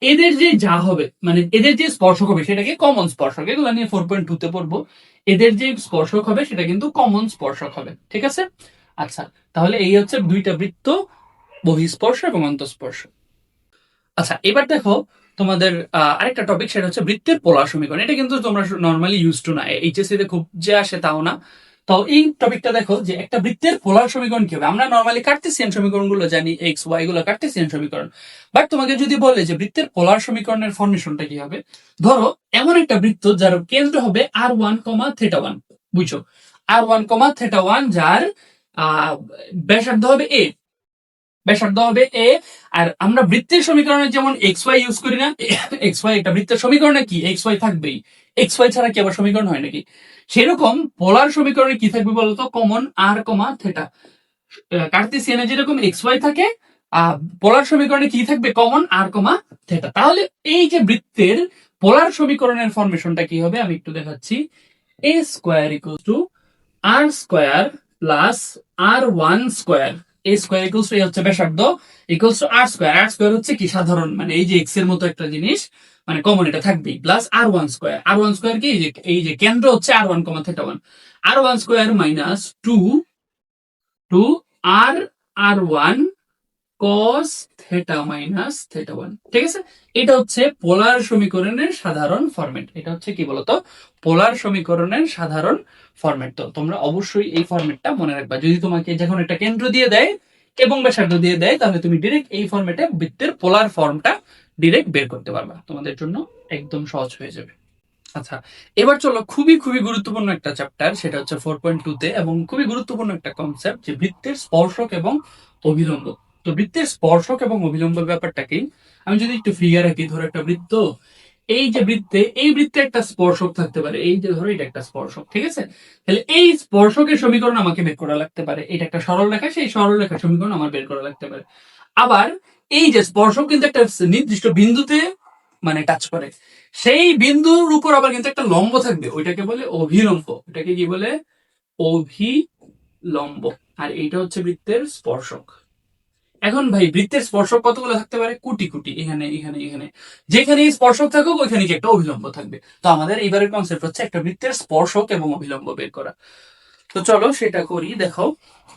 এদের যে যা হবে, মানে এদের যে স্পর্শক হবে সেটাকে কমন স্পর্শক, এগুলো নিয়ে 4.2 তে পড়বো। এদের যে স্পর্শক হবে সেটা কিন্তু কমন স্পর্শক হবে। ঠিক আছে, আচ্ছা, তাহলে এই হচ্ছে দুইটা বৃত্ত, বহিঃস্পর্শ এবং অন্তঃস্পর্শ। আচ্ছা, এবার দেখো তোমাদের আরেকটা টপিক, সেটা হচ্ছে বৃত্তের পোলার সমীকরণ। এটা কিন্তু তোমরা নর্মালি ইউজ টু না, এইচএসসি তে খুব যে আসে তাও না। তো এই টপিকটা দেখো যে একটা বৃত্তের পোলার সমীকরণ কি হবে। আমরা নর্মালি কার্টেসিয়ান সমীকরণ গুলো জানি, এক্স ওয়াই গুলো কার্টেসিয়ান সমীকরণ। বাট তোমাকে যদি বলে যে বৃত্তের পোলার সমীকরণের ফর্মেশনটা কি হবে, ধরো এমন একটা বৃত্ত যার কেন্দ্র হবে R1, θ1, বুঝছো, R1, θ1, যার ব্যাসার্ধ হবে এ, ব্যাসার্ধ হবে এ। আর আমরা বৃত্তের সমীকরণে যেমন এক্স ওয়াই ইউজ করি না, এক্স ওয়াই একটা বৃত্তের সমীকরণে কি এক্স ওয়াই থাকবেই, এক্স ওয়াই ছাড়া কি আবার সমীকরণ হয় নাকি? সেরকম পোলার সমীকরণে কি থাকবে বলতো, কমন R, θ। কার্তেসিয়ানে যেরকম এক্স ওয়াই থাকে, পোলার সমীকরণে কি থাকবে, কমন R, θ। তাহলে এই যে বৃত্তের পোলার সমীকরণের ফরমেশনটা কি হবে আমি একটু দেখাচ্ছি। A square equal to r square plus R1 square, a square equals to, এই হচ্ছে ব্যাসার্ধ, equals to r square. R square হচ্ছে কি সাধারণ, মানে এই যে এক্স এর মতো একটা জিনিস, মানে কমন এটা থাকবেই, plus R1 square. R1 square কি, এই যে কেন্দ্র হচ্ছে R1, θ1, R1 square minus two R1 cos θ minus θ1। ঠিক আছে, এটা হচ্ছে পোলার সমীকরণের সাধারণ ফরম্যাট। এটা হচ্ছে কি বলতো, পোলার সমীকরণের সাধারণ ফরম্যাট। তো তোমরা অবশ্যই এই ফরম্যাটটা মনে রাখবা। যদি তোমাকে যখন একটা কেন্দ্র দিয়ে দেয় এবং ব্যাসার্ধ দিয়ে দেয়, তাহলে তুমি ডিরেক্ট এই ফরম্যাটে বৃত্তের পোলার ফর্মটা ডিরেক্ট বের করতে পারবা, তোমাদের জন্য একদম সহজ হয়ে যাবে। আচ্ছা, এবার চলো খুবই খুবই গুরুত্বপূর্ণ একটা চ্যাপ্টার, সেটা হচ্ছে 4.2 তে, এবং খুবই গুরুত্বপূর্ণ একটা কনসেপ্ট, যে বৃত্তের স্পর্শক এবং অভিলম্ব। তো বৃত্তের স্পর্শক এবং অভিলম্বের ব্যাপারটা কি, আমি যদি একটু ফিগার আঁকি, ধরো একটা বৃত্ত, এই যে বৃত্তে, এই বৃত্তে একটা স্পর্শক থাকতে পারে, এই যে ধরো এটা একটা স্পর্শক। ঠিক আছে, তাহলে এই স্পর্শকের সমীকরণ আমাকে বের করা লাগতে পারে। এটা একটা সরল রেখা, সেই সরল রেখার সমীকরণ আমার বের করা লাগতে পারে। আবার এই যে স্পর্শক কিন্তু একটা নির্দিষ্ট বিন্দুতে মানে টাচ করে, সেই বিন্দুর উপর আবার কিন্তু একটা লম্ব থাকবে, ওইটাকে বলে অভিলম্ব। এটাকে কি বলে, অভিলম্ব। আর এইটা হচ্ছে বৃত্তের স্পর্শক। এখন ভাই, বৃত্তের স্পর্শক কতগুলো থাকতে পারে, কোটি কোটি, এখানে এখানে এখানে, যেখানে স্পর্শক থাকুক ওইখানে কি একটা অভিলম্ব থাকবে। তো আমাদের এইবারের কনসেপ্ট হচ্ছে একটা বৃত্তের স্পর্শক এবং অভিলম্ব বের করা। তো চলো সেটা করি। দেখো,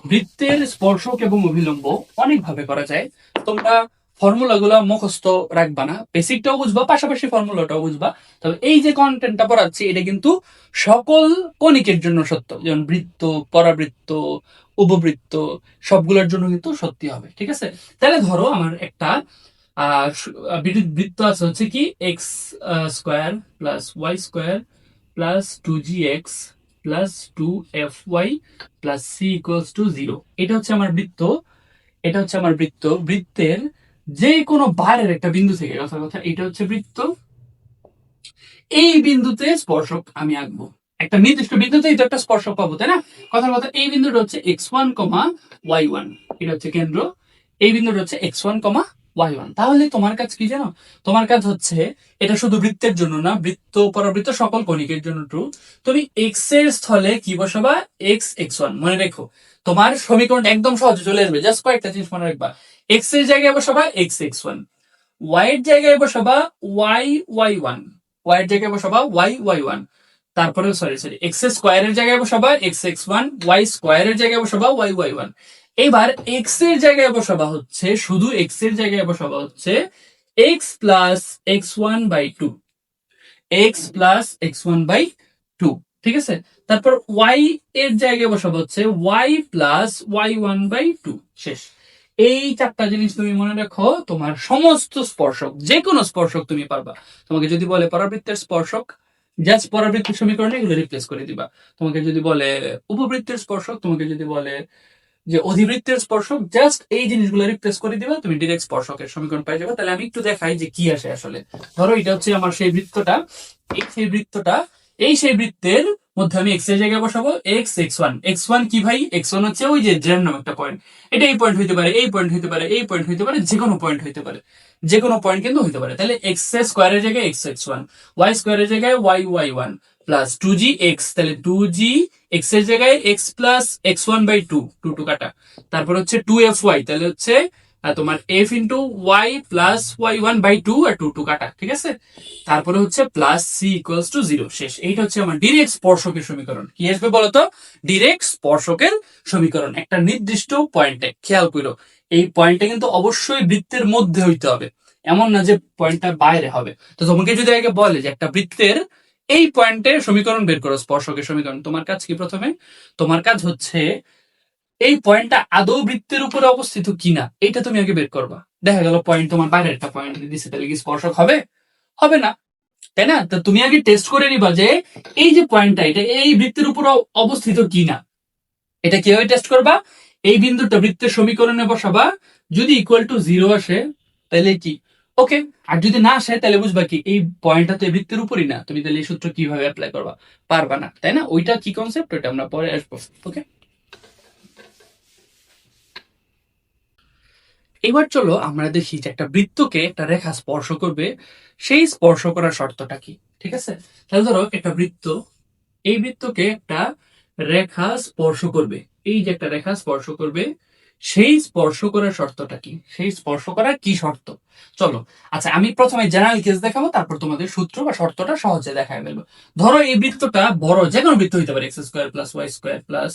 বৃত্তের স্পর্শক এবং অভিলম্ব অনেক ভাবে করা যায়। তোমরা ফর্মুলা গুলা মুখস্থ রাখবা না, বেসিকটাও বুঝবা, পাশাপাশি ফর্মুলাটাও বুঝবা। তবে এই যে কন্টেন্টটা পড়াচ্ছি, এটা কিন্তু সকল কণিকের জন্য সত্য, যেমন বৃত্ত, পরাবৃত্ত, উপবৃত্ত, সবগুলোর জন্য কিন্তু সত্যি হবে। ঠিক আছে, তাহলে ধরো আমার একটা বৃত্ত আছে, হচ্ছে কি x square plus y square plus 2gx plus 2fy plus c equals to 0। এটা হচ্ছে আমার বৃত্ত, এটা হচ্ছে আমার বৃত্ত। বৃত্তের যে কোনো বাইরের একটা বিন্দু থেকে, কথা কথা, এটা হচ্ছে বৃত্ত, এই বিন্দুতে স্পর্শক আমি আঁকবো। একটা নির্দিষ্ট বিন্দুতেই তো একটা স্পর্শক পাবো, তাই না? কথার কথা, এই বিন্দুটা হচ্ছে x1, y1, এটা হচ্ছে কেন্দ্র। এই বিন্দুটা হচ্ছে x1, y1। তাহলে তোমার কাজ কি জানো, তোমার কাজ হচ্ছে, এটা শুধু বৃত্তের জন্য না, বৃত্ত পরাবৃত্ত সকল কণিকের জন্য ট্রু। তুমি এক্স এর স্থলে কি বসাবা, x1 মনে রেখো। তোমার সমীকরণ একদম সহজে চলে আসবে, জাস্ট কয়েকটা জিনিস মনে রাখবা। এক্স এর জায়গায় বসাবা x1, ওয়াই এর জায়গায় বসাবা y1, ওয়াই এর জায়গায় বসাবা y1। তারপরে সরি এক্স স্কোয়ারের জায়গায় বসাবা x1, ওয়াই স্কোয়ারের জায়গায় বসাবা y1। এবার এক্স এর জায়গায় বসাবা হচ্ছে, শুধু এক্স এর জায়গায় বসাবা হচ্ছে x plus x1/2, x plus x1/2। ঠিক আছে, তারপর ওয়াই এর জায়গায় বসাবো হচ্ছে y প্লাস y1/2। শেষ। এই চারটা জিনিস তুমি মনে রাখো, তোমার সমস্ত স্পর্শক, যে কোনো স্পর্শক তুমি পারবা। তোমাকে যদি বলে পরাবৃত্তের স্পর্শক, জাস্ট পরাবৃত্তের সমীকরণে এগুলো রিপ্লেস করে দিবা। তোমাকে যদি বলে উপবৃত্তের স্পর্শক, তোমাকে যদি বলে যে অধিবৃত্তের স্পর্শক জাস্ট এই জিনিসগুলো রিপ্লেস করে দিবা, তুমি ডিরেক্ট স্পর্শকের সমীকরণ পাই যাবে। তাহলে আমি একটু দেখাই যে কি আসে আসলে। ধরো এটা হচ্ছে আমার সেই বৃত্তটা, এই সেই বৃত্তের মধ্যে আমি এক্স এর জায়গায় বসাবো এক্স ওয়ান। এক্স ওয়ান কি ভাই? এক্স ওয়ান হচ্ছে ওই যে র্যান্ডম একটা পয়েন্ট। এটা এই পয়েন্ট হইতে পারে, এই পয়েন্ট হইতে পারে, এই পয়েন্ট হইতে পারে, যে কোনো পয়েন্ট হইতে পারে, যে কোনো পয়েন্ট কিন্তু হইতে পারে। তাহলে এক্স স্কোয়ারের জায়গায় এক্স ওয়ান, ওয়াই স্কোয়ারের জায়গায় y one plus two g x, তাহলে টু জি এক্স এর জায়গায় x plus x one by two, two কাটা। তারপর হচ্ছে টু এফ ওয়াই, তাহলে হচ্ছে তোমার f into y plus y one by two আর টু কাটা, ঠিক আছে। তারপরে হচ্ছে plus c equals to zero, শেষ। এইটা হচ্ছে আমার ডিরেক্ট স্পর্শকের সমীকরণ। কি আসবে বলতো? ডিরেক্ট স্পর্শকের সমীকরণ একটা নির্দিষ্ট পয়েন্টে। খেয়াল করো, এই পয়েন্টটা কিন্তু অবশ্যই বৃত্তের মধ্যে হইতে হবে, এমন না যে পয়েন্টটা বাইরে হবে। তো তোমাকে যদি আগে বলে যে একটা বৃত্তের এই পয়েন্টের সমীকরণ বের করো, স্পর্শকের সমীকরণ, তোমার কাজ কি? প্রথমে তোমার কাজ হচ্ছে এই পয়েন্টটা আদৌ বৃত্তের উপরে অবস্থিত কিনা এটা তুমি আগে বের করবা। দেখা গেল পয়েন্ট তোমার বাইরে একটা পয়েন্ট দিচ্ছে, তাহলে কি স্পর্শক হবে? হবে না, তাই না? তো তুমি আগে টেস্ট করে নিবা যে এই যে পয়েন্টটা এটা এই বৃত্তের উপর অবস্থিত কিনা। এটা কিভাবে টেস্ট করবা? এই বিন্দুটা বৃত্তের সমীকরণে বসাবা, যদি ইকুয়াল টু জিরো আসে তাহলে কি ওকে, আর যদি না আসে তাহলে বুঝবা কি এই পয়েন্টটা তো বৃত্তের উপরই না। তুমি তাহলে এই সূত্র কিভাবে অ্যাপ্লাই করবা? পারবা না, তাই না? ওইটা কি কনসেপ্ট, ওইটা আমরা পরে আসবো। ওকে, এবার চলো আমরা দেখি যে একটা বৃত্তকে একটা রেখা স্পর্শ করবে, সেই স্পর্শ করার শর্তটা কি। ঠিক আছে, তাহলে ধরো একটা বৃত্ত, এই বৃত্তকে একটা রেখা স্পর্শ করবে, এই যে একটা রেখা স্পর্শ করবে, সেই স্পর্শ করার শর্তটা কি? সেই স্পর্শ করার কি শর্ত? চলো, আচ্ছা আমি প্রথমে জেনারেল কেস দেখাবো, তারপর তোমাদের সূত্র বা শর্তটা সহজে দেখায় ফেলবো। ধরো এই বৃত্তটা বড় যে কোনো বৃত্ত হইতে পারে, x square plus y square plus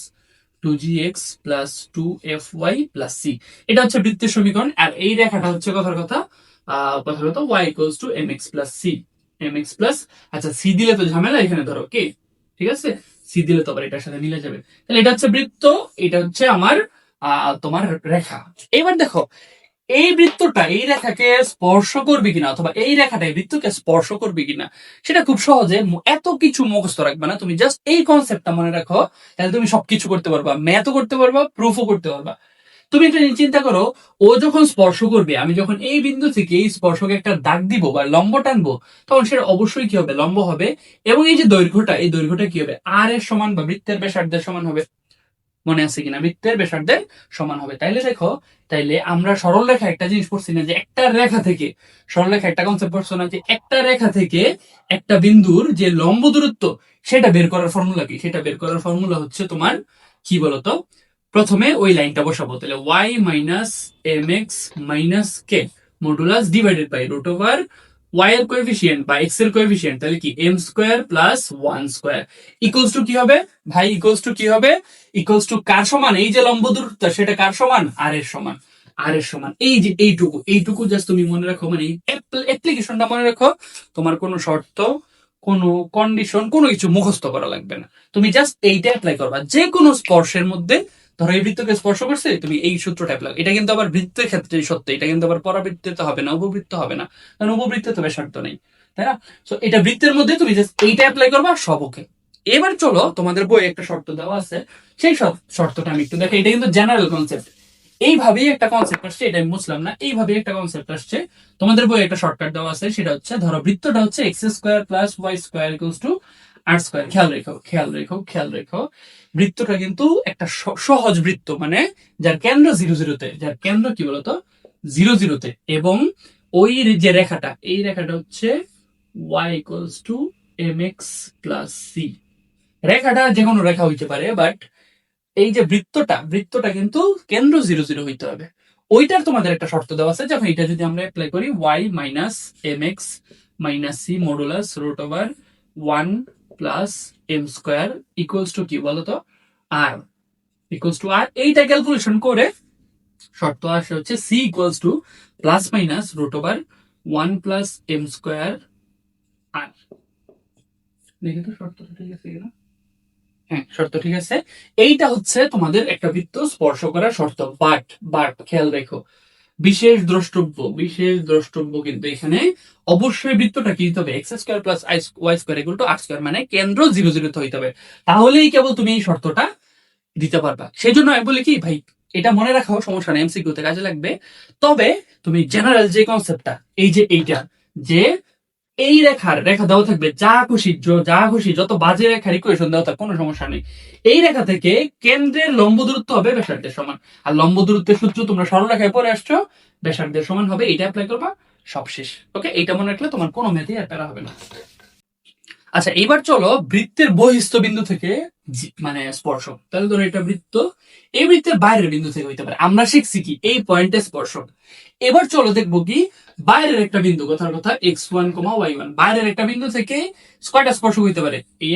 two g x plus two f y plus c, এটা হচ্ছে বৃত্তের সমীকরণ। আর এই রেখাটা হচ্ছে কথার কথা y equals to m x plus c, m x plus, আচ্ছা সি দিলে তো ঝামেলা এখানে, ধরো কে, ঠিক আছে, সি দিলে তো আবার এটার সাথে মিলে যাবে। তাহলে এটা হচ্ছে বৃত্ত, এটা হচ্ছে আমার তোমার রেখা। এবার দেখো এই বৃত্তটা এই রেখাকে স্পর্শ করবে কিনা, অথবা এই রেখাটা এই বৃত্তকে স্পর্শ করবে কিনা, সেটা খুব সহজে, এত কিছু মুখস্থ রাখবে না, তুমি জাস্ট এই কনসেপ্টটা মনে রাখো, তাহলে তুমি সবকিছু করতে পারবা, ম্যাথও করতে পারবা, প্রুফও করতে পারবা। তুমি একটা চিন্তা করো, ও যখন স্পর্শ করবে, আমি যখন এই বিন্দু থেকে এই স্পর্শকে একটা দাগ দিব বা লম্ব টানবো, তখন সেটা অবশ্যই কি হবে? লম্ব হবে। এবং এই যে দৈর্ঘ্যটা, এই দৈর্ঘ্যটা কি হবে? আর এর সমান বা বৃত্তের ব্যাসার্ধের সমান হবে। মনে আছে কিনা? বৃত্তের ব্যাসার্ধের সমান হবে। তাইলে দেখো, তাইলে আমরা সরল রেখা একটা জিনিস পড়ছি না, যে একটা রেখা থেকে, সরল রেখা একটা কনসেপ্ট পড়ছো না, যে একটা রেখা থেকে একটা বিন্দুর যে লম্ব দূরত্ব, সেটা বের করার ফর্মুলা কি? সেটা বের করার ফর্মুলা হচ্ছে তোমার কি বলতো? প্রথমে ওই লাইনটা বসাবো, তাহলে y minus m x minus k modulus divided by root over y এর কোএফিসিয়েন্ট বা এক্স এর কোএফিসিয়েন্ট, তাহলে কি m square plus one square equals to কি হবে ভাই? ইকুয়ালস টু কি হবে? ইকুয়ালস টু কার সমান? এই যে লম্ব দূরত্ব, সেটা কার সমান? আর এর সমান। আর এর সমান এই যে এইটুকু জাস্ট তুমি মনে রাখো, মানে অ্যাপ্লিকেশনটা মনে রাখো। তোমার কোনো শর্ত, কোনো কন্ডিশন, কোনো কিছু মুখস্থ করা লাগবে না, তুমি জাস্ট এইটা অ্যাপ্লাই করবা যে কোনো স্পর্শের মধ্যে। ধরো এই বৃত্তকে স্পর্শ করছে, তুমি এই সূত্রটা অ্যাপ্লাই। এটা কিন্তু আবার বৃত্তের ক্ষেত্রে সত্য, এটা কিন্তু আবার পরাবৃত্তে হবে না, উপবৃত্ত হবে না, কারণ উপবৃত্তে তো ব্যাসার্ধ নেই, তাই না? তো এটা বৃত্তের মধ্যে তুমি জাস্ট এইটা অ্যাপ্লাই করবা সব ওকে। এবার চলো, তোমাদের বই একটা শর্ত দেওয়া আছে, সেই শর্তটা আমি একটু দেখো। এটা কিন্তু জেনারেল কনসেপ্ট, এইভাবেই একটা কনসেপ্ট আসছে, এটা আমি বুঝলাম না, এইভাবেই একটা কনসেপ্ট আসছে। তোমাদের বই একটা শর্টকাট দেওয়া আছে, সেটা হচ্ছে ধরো বৃত্তটা হচ্ছে x square plus y square equals to r square. খেয়াল রেখো, বৃত্তটা কিন্তু একটা সহজ বৃত্ত, মানে যার কেন্দ্র জিরো জিরোতে, যার কেন্দ্র কি বলতো? জিরো জিরোতে। এবং ওই যে রেখাটা, এই রেখাটা হচ্ছে y equals to m x plus c. রেখাটা যে কোনো রেখা হইতে পারে, বাট এই যে বৃত্তটা কিন্তু কেন্দ্র জিরো জিরো হইতে হবে। ওইটার তোমাদের একটা শর্ত দেওয়া আছে, যখন এটা যদি আমরা অ্যাপ্লাই করি, y minus m x minus c modulus root over one plus m square equals to কি বলতো? আর ইকুয়ালস টু আর, এইটা ক্যালকুলেশন করে শর্ত আসে হচ্ছে c equals to plus minus root over one plus m square r. দেখি তো শর্তটা ঠিক আছে কিনা। হ্যাঁ, শর্ত ঠিক আছে। এইটা হচ্ছে তোমাদের একটা বৃত্ত স্পর্শ করার শর্ত। বাট খেয়াল রেখো, বিশেষ দ্রষ্টব্য কিন্তু এখানে অবশ্যই বৃত্তটা কি হতে হবে? X square plus y square equal to r square, মানে কেন্দ্র জিরো জিরোতে হইতে হবে, তাহলেই কেবল তুমি এই শর্তটা দিতে পারবা। সেই জন্য আমি বলি কি ভাই, এটা মনে রাখাও সমস্যা নেই, এমসিকিউতে কাজে লাগবে। তবে তুমি জেনারেল যে কনসেপ্টটা, এই যে এইটা, যে এই রেখা দেওয়া থাকবে, যা খুশি যত বাজে রেখার ইকুয়েশন দেওয়া থাকবে কোনো সমস্যা নেই। এই রেখা থেকে কেন্দ্রের লম্ব দূরত্ব হবে ব্যাসার্ধের সমান, আর লম্ব দূরত্বের সূত্র তোমরা সরলরেখায় পড়ে আসছো, ব্যাসার্ধের সমান হবে, এটা অ্যাপ্লাই করবা, সব শেষ। ওকে, এইটা মনে রাখলে তোমার কোনো ম্যাথই আর প্যারা হবে না। আচ্ছা, এবার চলো বৃত্তের বহিস্থ বিন্দু থেকে মানে স্পর্শক, তাহলে ধরো এটা বৃত্ত, এই বৃত্তের বাইরের বিন্দু থেকে হইতে পারে, আমরা শিখছি কি এই পয়েন্টে স্পর্শক। এবার চলো দেখবো কি বাইরের একটা বিন্দু, কথার কথা x1, y1, বাইরের একটা বিন্দু থেকে কয়টা স্পর্শক হইতে পারে, এই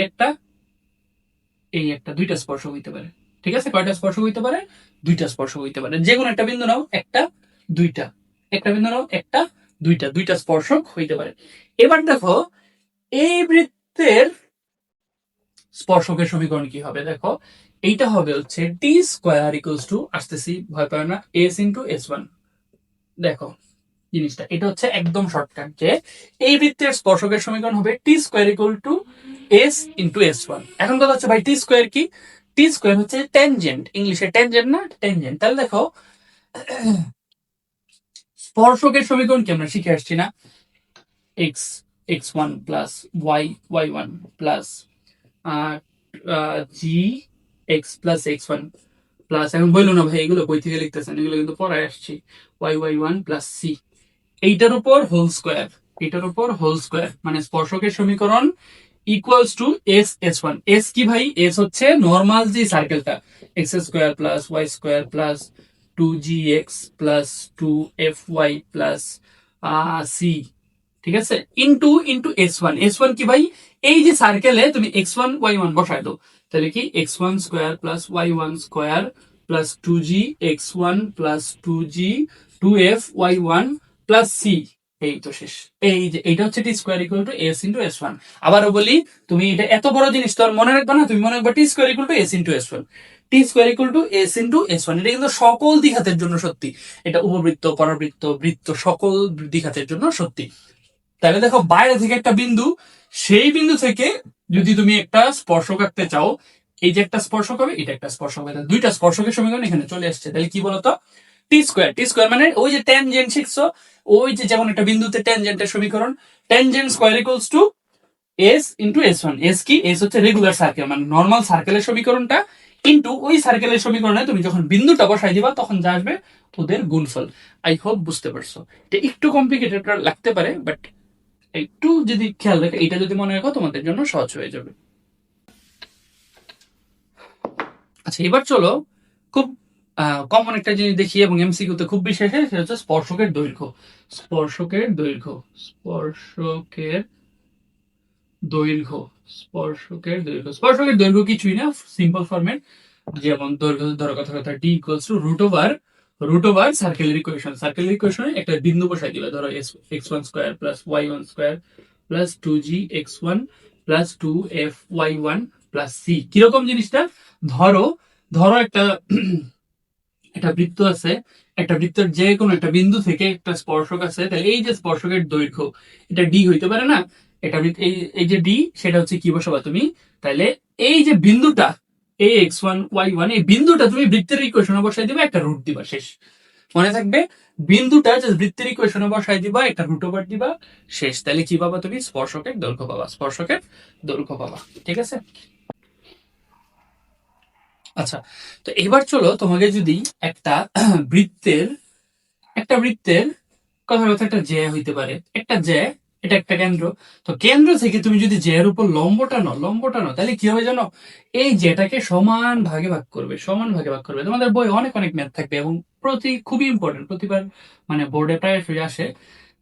একটা দুইটা স্পর্শক হইতে পারে। ঠিক আছে, কয়টা স্পর্শক হইতে পারে, দুইটা স্পর্শক হইতে পারে। যে কোনো একটা বিন্দু নাও, একটা দুইটা, একটা বিন্দু নাও, একটা দুইটা, দুইটা স্পর্শক হইতে পারে। এবার দেখো এই বৃত্তের স্পর্শকের সমীকরণ কি হবে, দেখো এইটা হবে হচ্ছে টি স্কোয়ার ইকুয়ালস টু, আসতেছি ভয় পায় না, এস ইন্টু এস ওয়ান। দেখো জিনিসটা এটা হচ্ছে একদম শর্টকাট, যে এই বৃত্তের স্পর্শকের সমীকরণ হবে t square equal to s into s one. এখন কথা হচ্ছে ভাই টি স্কোয়ার কি, টি স্কোয়ার হচ্ছে ট্যানজেন্ট, ইংলিশে ট্যানজেন্ট না ট্যানজেন্ট। তাহলে দেখো স্পর্শকের সমীকরণ কি আমরা শিখে আসছি না, x x one plus y y one plus g x plus x one plus, এখন বললো না ভাই এগুলো বই থেকে লিখতেছেন, এগুলো কিন্তু পড়ায় আসছি, y y one plus c, এইটার উপর হোল স্কোয়ার, এটার উপর হোল স্কোয়ার, মানে স্পর্শকের সমীকরণ equals to s s one. S কি ভাই, এস হচ্ছে নর্মাল যে সার্কেলটা, x square plus y square plus two g x plus two f y plus c, ঠিক আছে, into into s one. S one কি ভাই, এই যে সার্কেলে তুমি এক্স ওয়ান ওয়াই ওয়ান বসায় দাও, তাহলে কি x one square plus y one square plus two g x one plus two g two f y one plus c, এই তো শেষ। এই যে এটা হচ্ছে t square equal to s into s one. আবারও বলি, তুমি এটা এত বড় জিনিস তো আর মনে রাখবে না, তুমি মনে রাখবে t square equal to s into s one, t square equal to s into s one. এটা কিন্তু সকল দ্বিঘাতের জন্য সত্যি, এটা উপবৃত্ত, পরাবৃত্ত, বৃত্ত, সকল দ্বিঘাতের জন্য সত্যি। তাহলে দেখো বাইরে থেকে একটা বিন্দু, সেই বিন্দু থেকে যদি তুমি একটা স্পর্শক আঁকতে চাও, এই যে একটা স্পর্শক হবে, এটা একটা স্পর্শক হবে, দুইটা স্পর্শকের সমীকরণ এখানে চলে আসছে। তাহলে কি বলতো, টি স্কোয়ার, টি স্কোয়ার মানে ওই যে ট্যানজেন্ট শিখছো, ওই যে যেমন একটা বিন্দুতে ট্যানজেন্টের সমীকরণ, tangent square equals to s into s one. S কি, এস হচ্ছে রেগুলার সার্কেল, মানে নর্মাল সার্কেলের সমীকরণটা, ইন্টু ওই সার্কেলের সমীকরণে তুমি যখন বিন্দুটা বসাই দিবা তখন যা আসবে ওদের গুণফল। আই হোপ বুঝতে পারছো, এটা একটু কমপ্লিকেটেড লাগতে পারে, বাট একটু যদি খেয়াল রাখো, এটা যদি মনে রাখো তোমাদের জন্য সহজ হয়ে যাবে। আচ্ছা, এবার চলো খুব কমন একটা জিনিস দেখি, এবং এমসিকিউতে খুব বিশেষ, সেটা হচ্ছে স্পর্শকের দৈর্ঘ্য। স্পর্শকের দৈর্ঘ্য, স্পর্শকের দৈর্ঘ্য, স্পর্শকের দৈর্ঘ্য, স্পর্শকের দৈর্ঘ্য কিছুই না, সিম্পল ফরম্যাট, যেমন দৈর্ঘ্য ধরো কথা কথা d equals to root over সার্কেলের ইকুয়েশন, সার্কেলের ইকুয়েশনে একটা বিন্দু বসাই দিলে, ধরো x one square plus y one square plus two g x one plus two f y one plus c. কিরকম জিনিসটা, ধরো ধরো একটা একটা বৃত্ত আছে, একটা বৃত্তের যে কোনো একটা বিন্দু থেকে একটা স্পর্শক আছে, তাহলে এই যে স্পর্শকের দৈর্ঘ্য, এটা ডি হইতে পারে না, এটা এই যে ডি, সেটা হচ্ছে কি বসাবা তুমি, তাহলে এই যে বিন্দুটা এ এক্স ওয়ান ওয়াই ওয়ান, এই বিন্দুটা তুমি বৃত্তের ইকুয়েশনে বসাই দিবা, একটা রুট দিবা, শেষ। মনে থাকবে, বিন্দুটা যে বৃত্তের ইকুয়েশনে বসাই দিবা, একটা রুট ওভার দিবা, শেষ। তাহলে কি পাবা তুমি, স্পর্শকের দৈর্ঘ্য পাবা, স্পর্শকের দৈর্ঘ্য পাবা, ঠিক আছে। আচ্ছা, তো এবার চলো তোমাকে যদি একটা বৃত্তের বৃত্তের কথার কথা একটা জ্যা হইতে পারে, একটা জ্যা, এটা একটা কেন্দ্র, তো কেন্দ্র থেকে তুমি যদি জ্যার উপর লম্ব টানো, তাহলে কি হবে জানো, এই জ্যাটাকে সমান ভাগে ভাগ করবে, সমান ভাগে ভাগ করবে। তোমাদের বই অনেক অনেক ম্যাথ থাকবে, এবং খুবই ইম্পর্টেন্ট, প্রতিবার মানে বোর্ডে প্রায় আসে,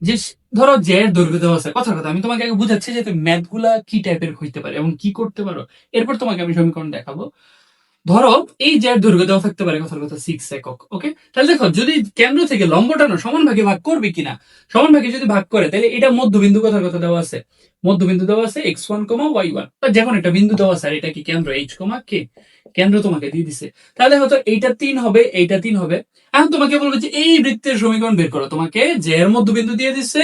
যে ধরো জ্যার দৈর্ঘ্য দেওয়া আছে, কথার কথা আমি তোমাকে আগে বুঝাচ্ছি যে তুমি ম্যাথ গুলা কি টাইপের হইতে পারে এবং কি করতে পারো, এরপর তোমাকে আমি সমীকরণ দেখাবো। ধরো এই জ্যার দৈর্ঘ্য দেওয়া থাকতে পারে, কথার কথা 6 একক, ওকে। তাহলে দেখো যদি কেন্দ্র থেকে লম্ব টানো, সমান ভাগে ভাগ করবে কিনা, সমান ভাগে যদি ভাগ করে, তাহলে এটা মধ্যবিন্দু, কথার কথা দেওয়া আছে, মধ্যবিন্দু দেওয়া আছে x one comma y one, বা যেমন একটা বিন্দু দেওয়া আছে, আর এটা কি কেন্দ্র এইচ কমা কে, কেন্দ্র তোমাকে দিয়ে দিছে। তাহলে হয়তো এইটা 3 হবে, এইটা 3 হবে। এখন তোমাকে বলবে যে এই বৃত্তের সমীকরণ বের করো, তোমাকে জ্যার মধ্যবিন্দু দিয়ে দিছে,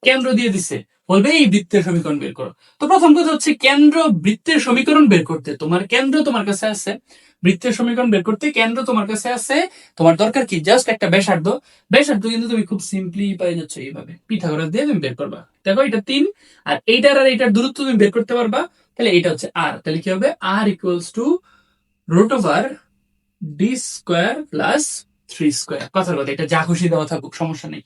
কেন্দ্র দিয়ে দিছে, বলবে এই বৃত্তের সমীকরণ বের করো। তো প্রথম কথা হচ্ছে কেন্দ্র বৃত্তের সমীকরণ বের করতে তোমার কেন্দ্র তোমার কাছে আছে, বৃত্তের সমীকরণ বের করতে কেন্দ্র তোমার কাছে আছে, তোমার দরকার কি জাস্ট একটা ব্যাসার্ধ। ব্যাসার্ধ কিন্তু তুমি খুব সিম্পলি পেয়ে যাচ্ছ এইভাবে, পিথাগোরাস দিয়ে তুমি বের করবা। দেখো এটা 3, আর এইটার আর এইটার দূরত্ব তুমি বের করতে পারবা। তাহলে এটা হচ্ছে আর, তাহলে কি হবে r equals to root over d square plus 3 square. কথার কথা, এটা যা খুশি দেওয়া থাকুক সমস্যা নেই।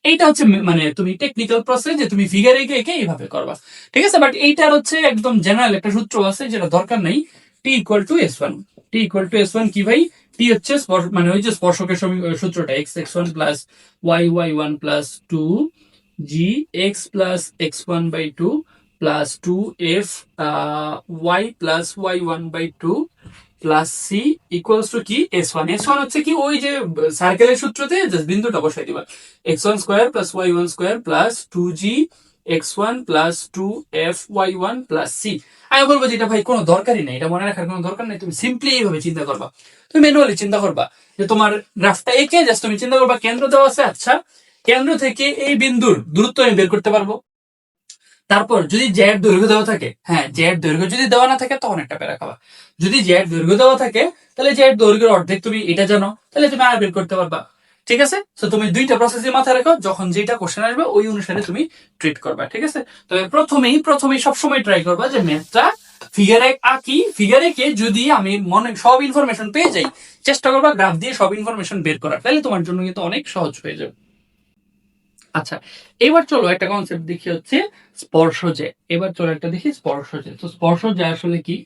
এইটা হচ্ছে মানে তুমি টেকনিক্যাল প্রসেস যে তুমি ফিগার এঁকে এঁকে এইভাবে করবা, ঠিক আছে। বাট এইটার হচ্ছে একদম জেনারেল একটা সূত্র আছে যেটা দরকার নাই, t equal to s one. T equal to s one কি ভাই? টি হচ্ছে মানে ওই যে স্পর্শকের সূত্রটা, x x one plus y y one plus two g x plus x one by two plus two f y plus y one by two plus c equals to কি s one. S one হচ্ছে কি ওই যে সার্কেলের সূত্রতে just বিন্দুটা বসাই দিবা, x one square plus y one square plus two g x one plus two f y one plus c. আমি বলবো যে এটা ভাই কোনো দরকারই নেই, এটা মনে রাখার কোনো দরকার নেই, তুমি সিম্পলি এইভাবে চিন্তা করবা, তুমি ম্যানুয়ালি চিন্তা করবা যে তোমার গ্রাফটা এঁকে জাস্ট তুমি চিন্তা করবা কেন্দ্র দেওয়া আছে, আচ্ছা কেন্দ্র থেকে এই বিন্দুর দূরত্ব আমি বের করতে পারবো। তারপর যদি জেড দৈর্ঘ্য দেওয়া থাকে, হ্যাঁ জেড দৈর্ঘ্য যদি দেওয়া না থাকে তখন একটা প্যারা খাবা। যদি জেড দৈর্ঘ্য দেওয়া থাকে তাহলে জেড দৈর্ঘ্যের অর্ধেক তুমি এটা জানো, তাহলে তুমি আর বের করতে পারবা। ঠিক আছে, তো তুমি দুইটা প্রসেসই মাথায় রাখো, যখন যেটা কোশ্চেন আসবে ওই অনুসারে তুমি ট্রিট করবা। ঠিক আছে, তবে প্রথমেই সবসময় ট্রাই করবা যে ম্যাথটা ফিগারে আঁকি, ফিগারে কে যদি আমি মনে সব ইনফরমেশন পেয়ে যাই, চেষ্টা করবা গ্রাফ দিয়ে সব ইনফরমেশন বের করার, তাহলে তোমার জন্য কিন্তু অনেক সহজ হয়ে যাবে। আচ্ছা, এবার চলো একটা কনসেপ্ট দেখি হচ্ছে স্পর্শজে। এবার চলো একটা দেখি স্পর্শজে। তো স্পর্শজে আসলে কি?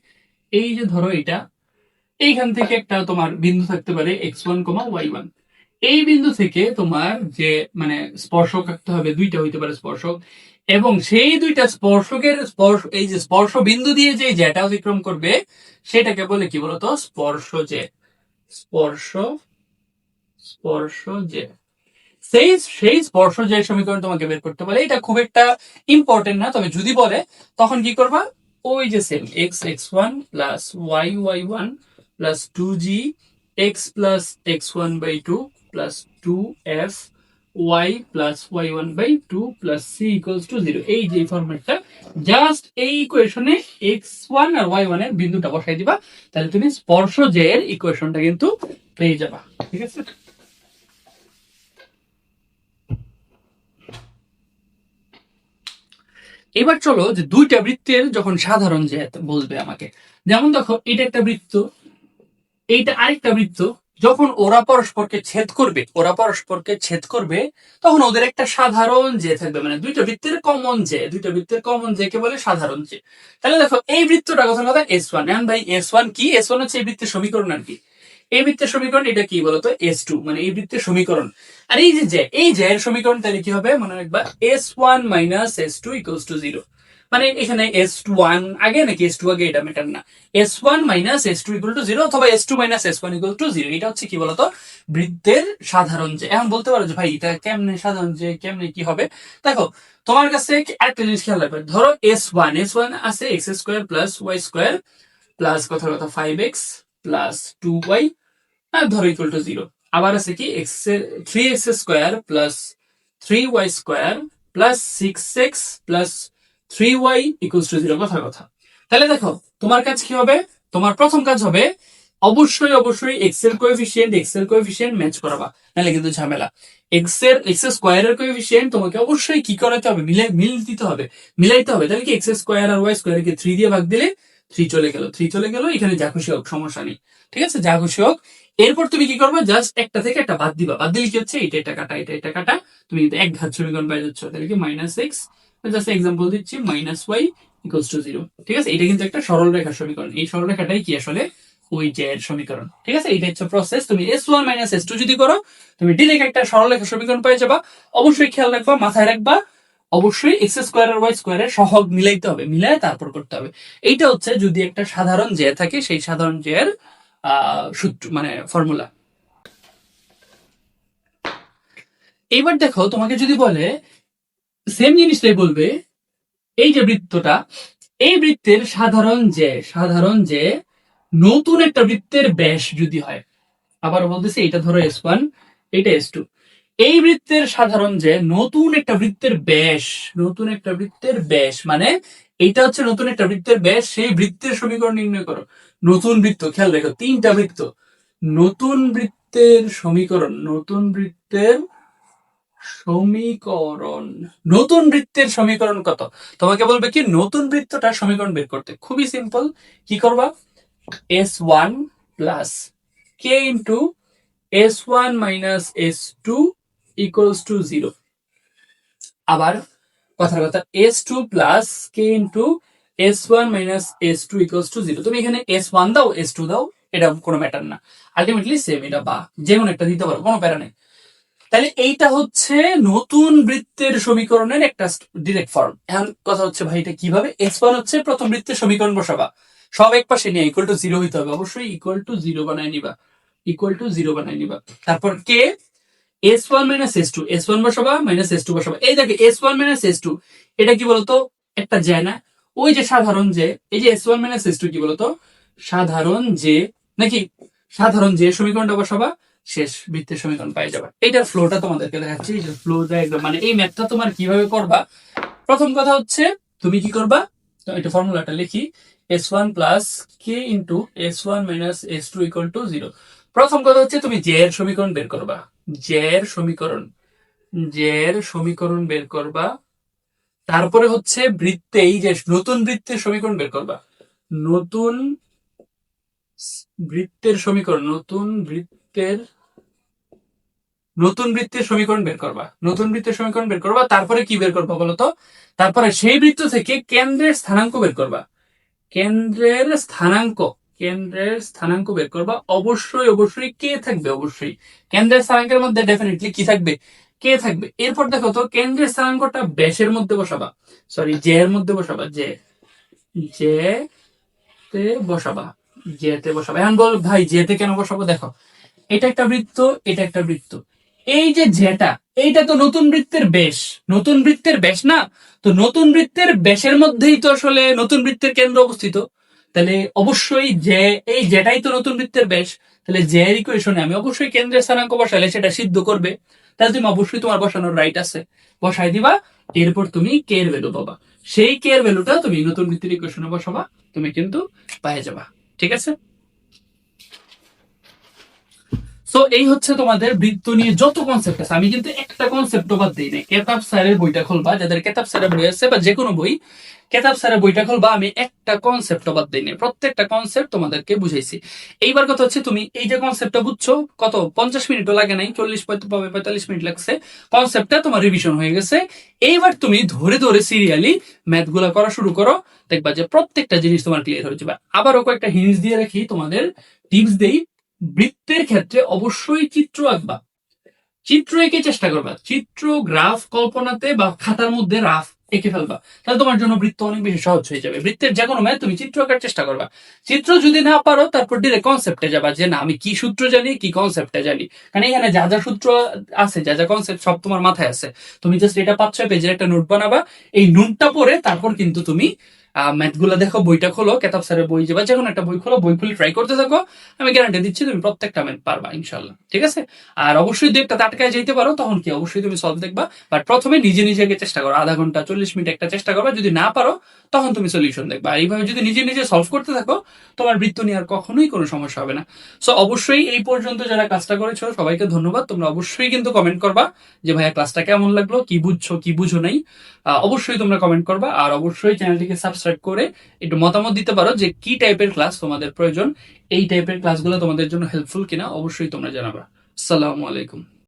এই যে ধরো এটা, এইখান থেকে একটা তোমার বিন্দু থাকতে পারে x one comma y one. এই বিন্দু থেকে তোমার যে মানে স্পর্শক থাকতে হবে, দুইটা হইতে পারে স্পর্শক, এবং সেই দুইটা স্পর্শকের এই যে স্পর্শ বিন্দু দিয়ে যে যেটা অতিক্রম করবে সেটাকে বলে কি বলতো? স্পর্শজে। স্পর্শ স্পর্শজে সেই সেই স্পর্শজের সমীকরণ তোমাকে বের করতে বলে। এটা খুব একটা ইম্পর্টেন্ট না, তবে যদি বলে তখন কি করবা? ওই যে same x x one plus y y one plus two g x plus x one by two plus two f y plus y one by two plus c equals to zero. এই যে ফরম্যাটটা, just এই ইকুয়েশনে x one আর y one এর বিন্দুটা বসাই দিবা, তাহলে তুমি স্পর্শজের ইকুয়েশনটা কিন্তু পেয়ে যাবা। ঠিক আছে, এবার চলো যে দুইটা বৃত্তের যখন সাধারণ জ্যাত বলবে আমাকে, যেমন দেখো এটা একটা বৃত্ত, এইটা আরেকটা বৃত্ত, যখন ওরা পরস্পরকে ছেদ করবে তখন ওদের একটা সাধারণ যে থাকবে, মানে দুইটা বৃত্তের কমন যে কে বলে সাধারণ যে। তাহলে দেখো এই বৃত্তটা কথা এস ওয়ান, এখন ভাই এস ওয়ান কি? এস ওয়ান হচ্ছে এই বৃত্তের সমীকরণ আর কি। এই বৃত্তের সমীকরণ এটা কি বলতো? এস টু, মানে এই বৃত্তের সমীকরণ। আর এই যে এই যে এর সমীকরণ তাহলে কি হবে মনে রাখবা? S one minus s two equals to zero. মানে এখানে এস ওয়ান আগে নাকি এস টু আগে এটা ম্যাটার না, s one minus s two equal to zero অথবা s two minus s one equal to zero. এটা হচ্ছে কি বলতো? বৃত্তের সাধারণ যে। এখন বলতে পারো যে ভাই এটা কেমনে সাধারণ যে, কেমনে কি হবে? দেখো তোমার কাছে আরেকটা জিনিস খেয়াল রাখবে, ধরো এস ওয়ান আছে x square plus y square plus কথা five x plus two y, ধরো ইকুয়াল টু জিরো। আবার আছে কি x three x square plus three y square plus six x plus three y equals to zero. কথা তাহলে দেখো তোমার কাজ কি হবে? তোমার প্রথম কাজ হবে অবশ্যই এক্স এর কোএফিসিয়েন্ট ম্যাচ করাবা, নাহলে কিন্তু ঝামেলা। এক্স স্কোয়ারের কোএফিসিয়েন্ট তোমাকে অবশ্যই কি করাতে হবে? মিলাইতে হবে। তাহলে কি এক্স স্কোয়ার আর ওয়াই স্কোয়ারকে থ্রি দিয়ে ভাগ দিলে থ্রি চলে গেল, এখানে যা খুশি হোক সমস্যা নেই। ঠিক আছে, যা খুশি হোক। এরপর তুমি কি করবে? জাস্ট একটা থেকে একটা বাদ দিবা, বাদ দিলে কি হচ্ছে? এটা কাটা, তুমি কিন্তু এক ঘাত সমীকরণ পাই যাচ্ছ। তাহলে কি মাইনাস এক্স, জাস্ট এক্সাম্পল দিচ্ছি, minus y equals to zero. ঠিক আছে, এটা কিন্তু একটা সরল রেখার সমীকরণ। এই সরল রেখাটাই কি আসলে? ওই যে এর সমীকরণ। ঠিক আছে, এটা হচ্ছে প্রসেস। তুমি s one minus s two যদি করো তুমি ডিরেক্ট একটা সরল রেখার সমীকরণ পেয়ে যাবা। অবশ্যই খেয়াল রাখবা, মাথায় রাখবা, অবশ্যই এক্স স্কোয়ার আর ওয়াই স্কোয়ারের সহগ মিলাইতে হবে, মিলায় তারপর করতে হবে। এইটা হচ্ছে যদি একটা সাধারণ যে থাকে সেই সাধারণ যে এর সূত্র মানে ফর্মুলা। এইবার দেখো তোমাকে যদি বলে সেম জিনিসটাই বলবে, এই যে বৃত্তটা, এই বৃত্তের সাধারণ যে নতুন একটা বৃত্তের ব্যাস যদি হয়, আবার বলতেছি এটা ধরো এস ওয়ান, এটা এস টু, এই বৃত্তের সাধারণ যে নতুন একটা বৃত্তের ব্যাস মানে এইটা হচ্ছে নতুন একটা বৃত্তের ব্যাস, সেই বৃত্তের সমীকরণ নির্ণয় করো। নতুন বৃত্ত, খেয়াল রেখো, 3টা বৃত্ত। নতুন বৃত্তের সমীকরণ কত? তোমাকে বলবে কি নতুন বৃত্তটার সমীকরণ বের করতে। খুবই সিম্পল। কি করবা? S1 plus K into S1 minus S2 equals to 0। আবার কথার কথা, S2 plus K into S1 minus S2 equals to 0। তুমি এখানে S1 দাও, S2 দাও, এটা কোনো ম্যাটার না, আলটিমেটলি সেম। এটা বা যে কোনো একটা দিতে পারো, কোনো প্যারা নেই। তাহলে এইটা হচ্ছে নতুন বৃত্তের সমীকরণের একটা ডিরেক্ট ফর্ম। এখন কথা হচ্ছে ভাই এটা কিভাবে? S1 হচ্ছে প্রথম বৃত্তের সমীকরণ বসাবা, সব এক পাশে নিয়ে ইকুয়াল টু 0 হইতে হবে, অবশ্যই ইকুয়াল টু 0 বানায় নিবা। তারপর কে S1 minus S2, S1 বসাবা minus S2 বসাবা। এই দেখে S1 মাইনাস S2 এটা কি বলতো? একটা জ্যা না? ওই যে সাধারণ যে, এই যে S1 মাইনাস S2 কি বলতো? সাধারণ যে, নাকি? সাধারণ যে সমীকরণটা বসাবা, শেষ বৃত্তের সমীকরণ পাই যাবে। এইটার ফ্লোটা তোমাদেরকে দেখাচ্ছি, ফ্লো ডায়াগ্রাম মানে এই ম্যাথটা তোমার কিভাবে করবা। প্রথম কথা হচ্ছে তুমি কি করবা, তো এটা ফর্মুলাটা লিখি, S1 plus K into S1 minus S2 equal to 0। প্রথম কথা হচ্ছে তুমি জে এর সমীকরণ বের করবা, জে এর সমীকরণ বের করবা। তারপরে হচ্ছে বৃত্তে, এই যে নতুন বৃত্তের সমীকরণ বের করবা, নতুন বৃত্তের সমীকরণ, নতুন বৃত্তের সমীকরণ বের করবা। তারপরে কি বের করবা বলতো? তারপরে সেই বৃত্ত থেকে কেন্দ্রের স্থানাঙ্ক বের করবা, কেন্দ্রের স্থানাঙ্ক বের করবা। অবশ্যই কে থাকবে, অবশ্যই কেন্দ্রের স্থানাঙ্কের মধ্যে ডেফিনেটলি কি থাকবে? কে থাকবে। এরপর দেখো তো কেন্দ্রের স্থানাঙ্কটা ব্যাসের মধ্যে বসাবা, সরি জে এর মধ্যে বসাবা, জে তে বসাবা, এখন বল ভাই জে তে কেন বসাবো? দেখো এটা একটা বৃত্ত, এটা একটা বৃত্ত, এই যে যেটা, এইটা তো নতুন বৃত্তের ব্যাস না? তো নতুন বৃত্তের ব্যাসের মধ্যেই তো আসলে নতুন বৃত্তের কেন্দ্র অবস্থিত। তাহলে অবশ্যই যে, এই যেটাই তো নতুন বৃত্তের ব্যাস, তাহলে যে এর ইকুয়েশনে আমি অবশ্যই কেন্দ্রের স্থানাঙ্ক বসালে সেটা সিদ্ধ করবে। তাহলে তুমি অবশ্যই, তোমার বসানোর রাইট আছে, বসাই দিবা। এরপর তুমি কে এর ভ্যালু পাবা, সেই কে এর ভ্যালুটা তুমি নতুন বৃত্তের ইকুয়েশনে বসাবা, তুমি কিন্তু পেয়ে যাবা। ঠিক আছে? সো এই হচ্ছে তোমাদের বৃত্ত নিয়ে যত কনসেপ্ট আছে। আমি কিন্তু একটা কনসেপ্ট বাদ দিই নাই। কেতাব স্যারের বইটা খুলবা, যাদের কেতাব স্যারের বই আছে বা যে কোনো বই, কেতাব স্যারের বইটা খুলবা, আমি একটা কনসেপ্ট বাদ দিই নাই, প্রত্যেকটা কনসেপ্ট তোমাদেরকে বুঝাইছি। এইবার কথা হচ্ছে তুমি এই যে কনসেপ্টটা বুঝছো, কত 50 মিনিটও লাগে নাই, 45 মিনিট লাগছে, কনসেপ্টটা তোমার রিভিশন হয়ে গেছে। এইবার তুমি ধরে ধরে সিরিয়ালি ম্যাথ গুলা করা শুরু করো, দেখবা যে প্রত্যেকটা জিনিস তোমার ক্লিয়ার হয়ে যাবে। আবারও কয়েকটা হিন্টস দিয়ে রাখি, তোমাদের টিপস দেই। বৃত্তের ক্ষেত্রে অবশ্যই চিত্র আঁকবা, চিত্র এঁকে চেষ্টা করবা, চিত্র গ্রাফ কল্পনাতে বা খাতার মধ্যে রাফ এঁকে ফেলবা, তাহলে তোমার জন্য বৃত্ত অনেক বেশি সহজ হয়ে যাবে। বৃত্তের যে কোনো ম্যাথ তুমি চিত্র আঁকার চেষ্টা করবা। চিত্র যদি না পারো, তারপর ডিরেক্ট কনসেপ্টে যাবা, যে না আমি কি সূত্র জানি, কি কনসেপ্টে জানি, কারণ এখানে যা যা সূত্র আছে, যা যা কনসেপ্ট, সব তোমার মাথায় আছে। তুমি জাস্ট এটা 5-6 পেজের একটা নোট বানাবা, এই নোটটা পড়ে তারপর কিন্তু তুমি ম্যাথ গুলা দেখো, বইটা খোলো, কেতাব স্যারের বই যাবা, যে কোনো একটা বই খোলো, বই খুলে ট্রাই করতে থাকো। আমি গ্যারান্টি দিচ্ছি তুমি প্রত্যেকটা ম্যাথ পারবা ইনশাল্লাহ। ঠিক আছে? আর অবশ্যই দু একটা তাটকায় যেতে পারো, তখন কি অবশ্যই তুমি সলভ দেখবা। বাট প্রথমে নিজে নিজেকে চেষ্টা করো, আধা ঘন্টা 40 মিনিট একটা চেষ্টা করবা, যদি না পারো তখন তুমি সলিউশন দেখবা। আর এইভাবে যদি নিজে নিজে সলভ করতে থাকো, তোমার বৃত্ত নিয়ে আর কখনোই কোনো সমস্যা হবে না। সো অবশ্যই এই পর্যন্ত যারা ক্লাসটা করেছো সবাইকে ধন্যবাদ। তোমরা অবশ্যই কিন্তু কমেন্ট করবা যে ভাইয়া ক্লাসটা কেমন লাগলো, কি বুঝছো কি বুঝো নাই, অবশ্যই তোমরা কমেন্ট করবা। আর অবশ্যই চ্যানেলটিকে সাবস্ক্রাইব করে একটু মতামত দিতে পারো যে কি টাইপের ক্লাস তোমাদের প্রয়োজন, এই টাইপের ক্লাসগুলো তোমাদের জন্য হেল্পফুল কিনা, অবশ্যই তোমরা জানাবা। আসসালামু আলাইকুম।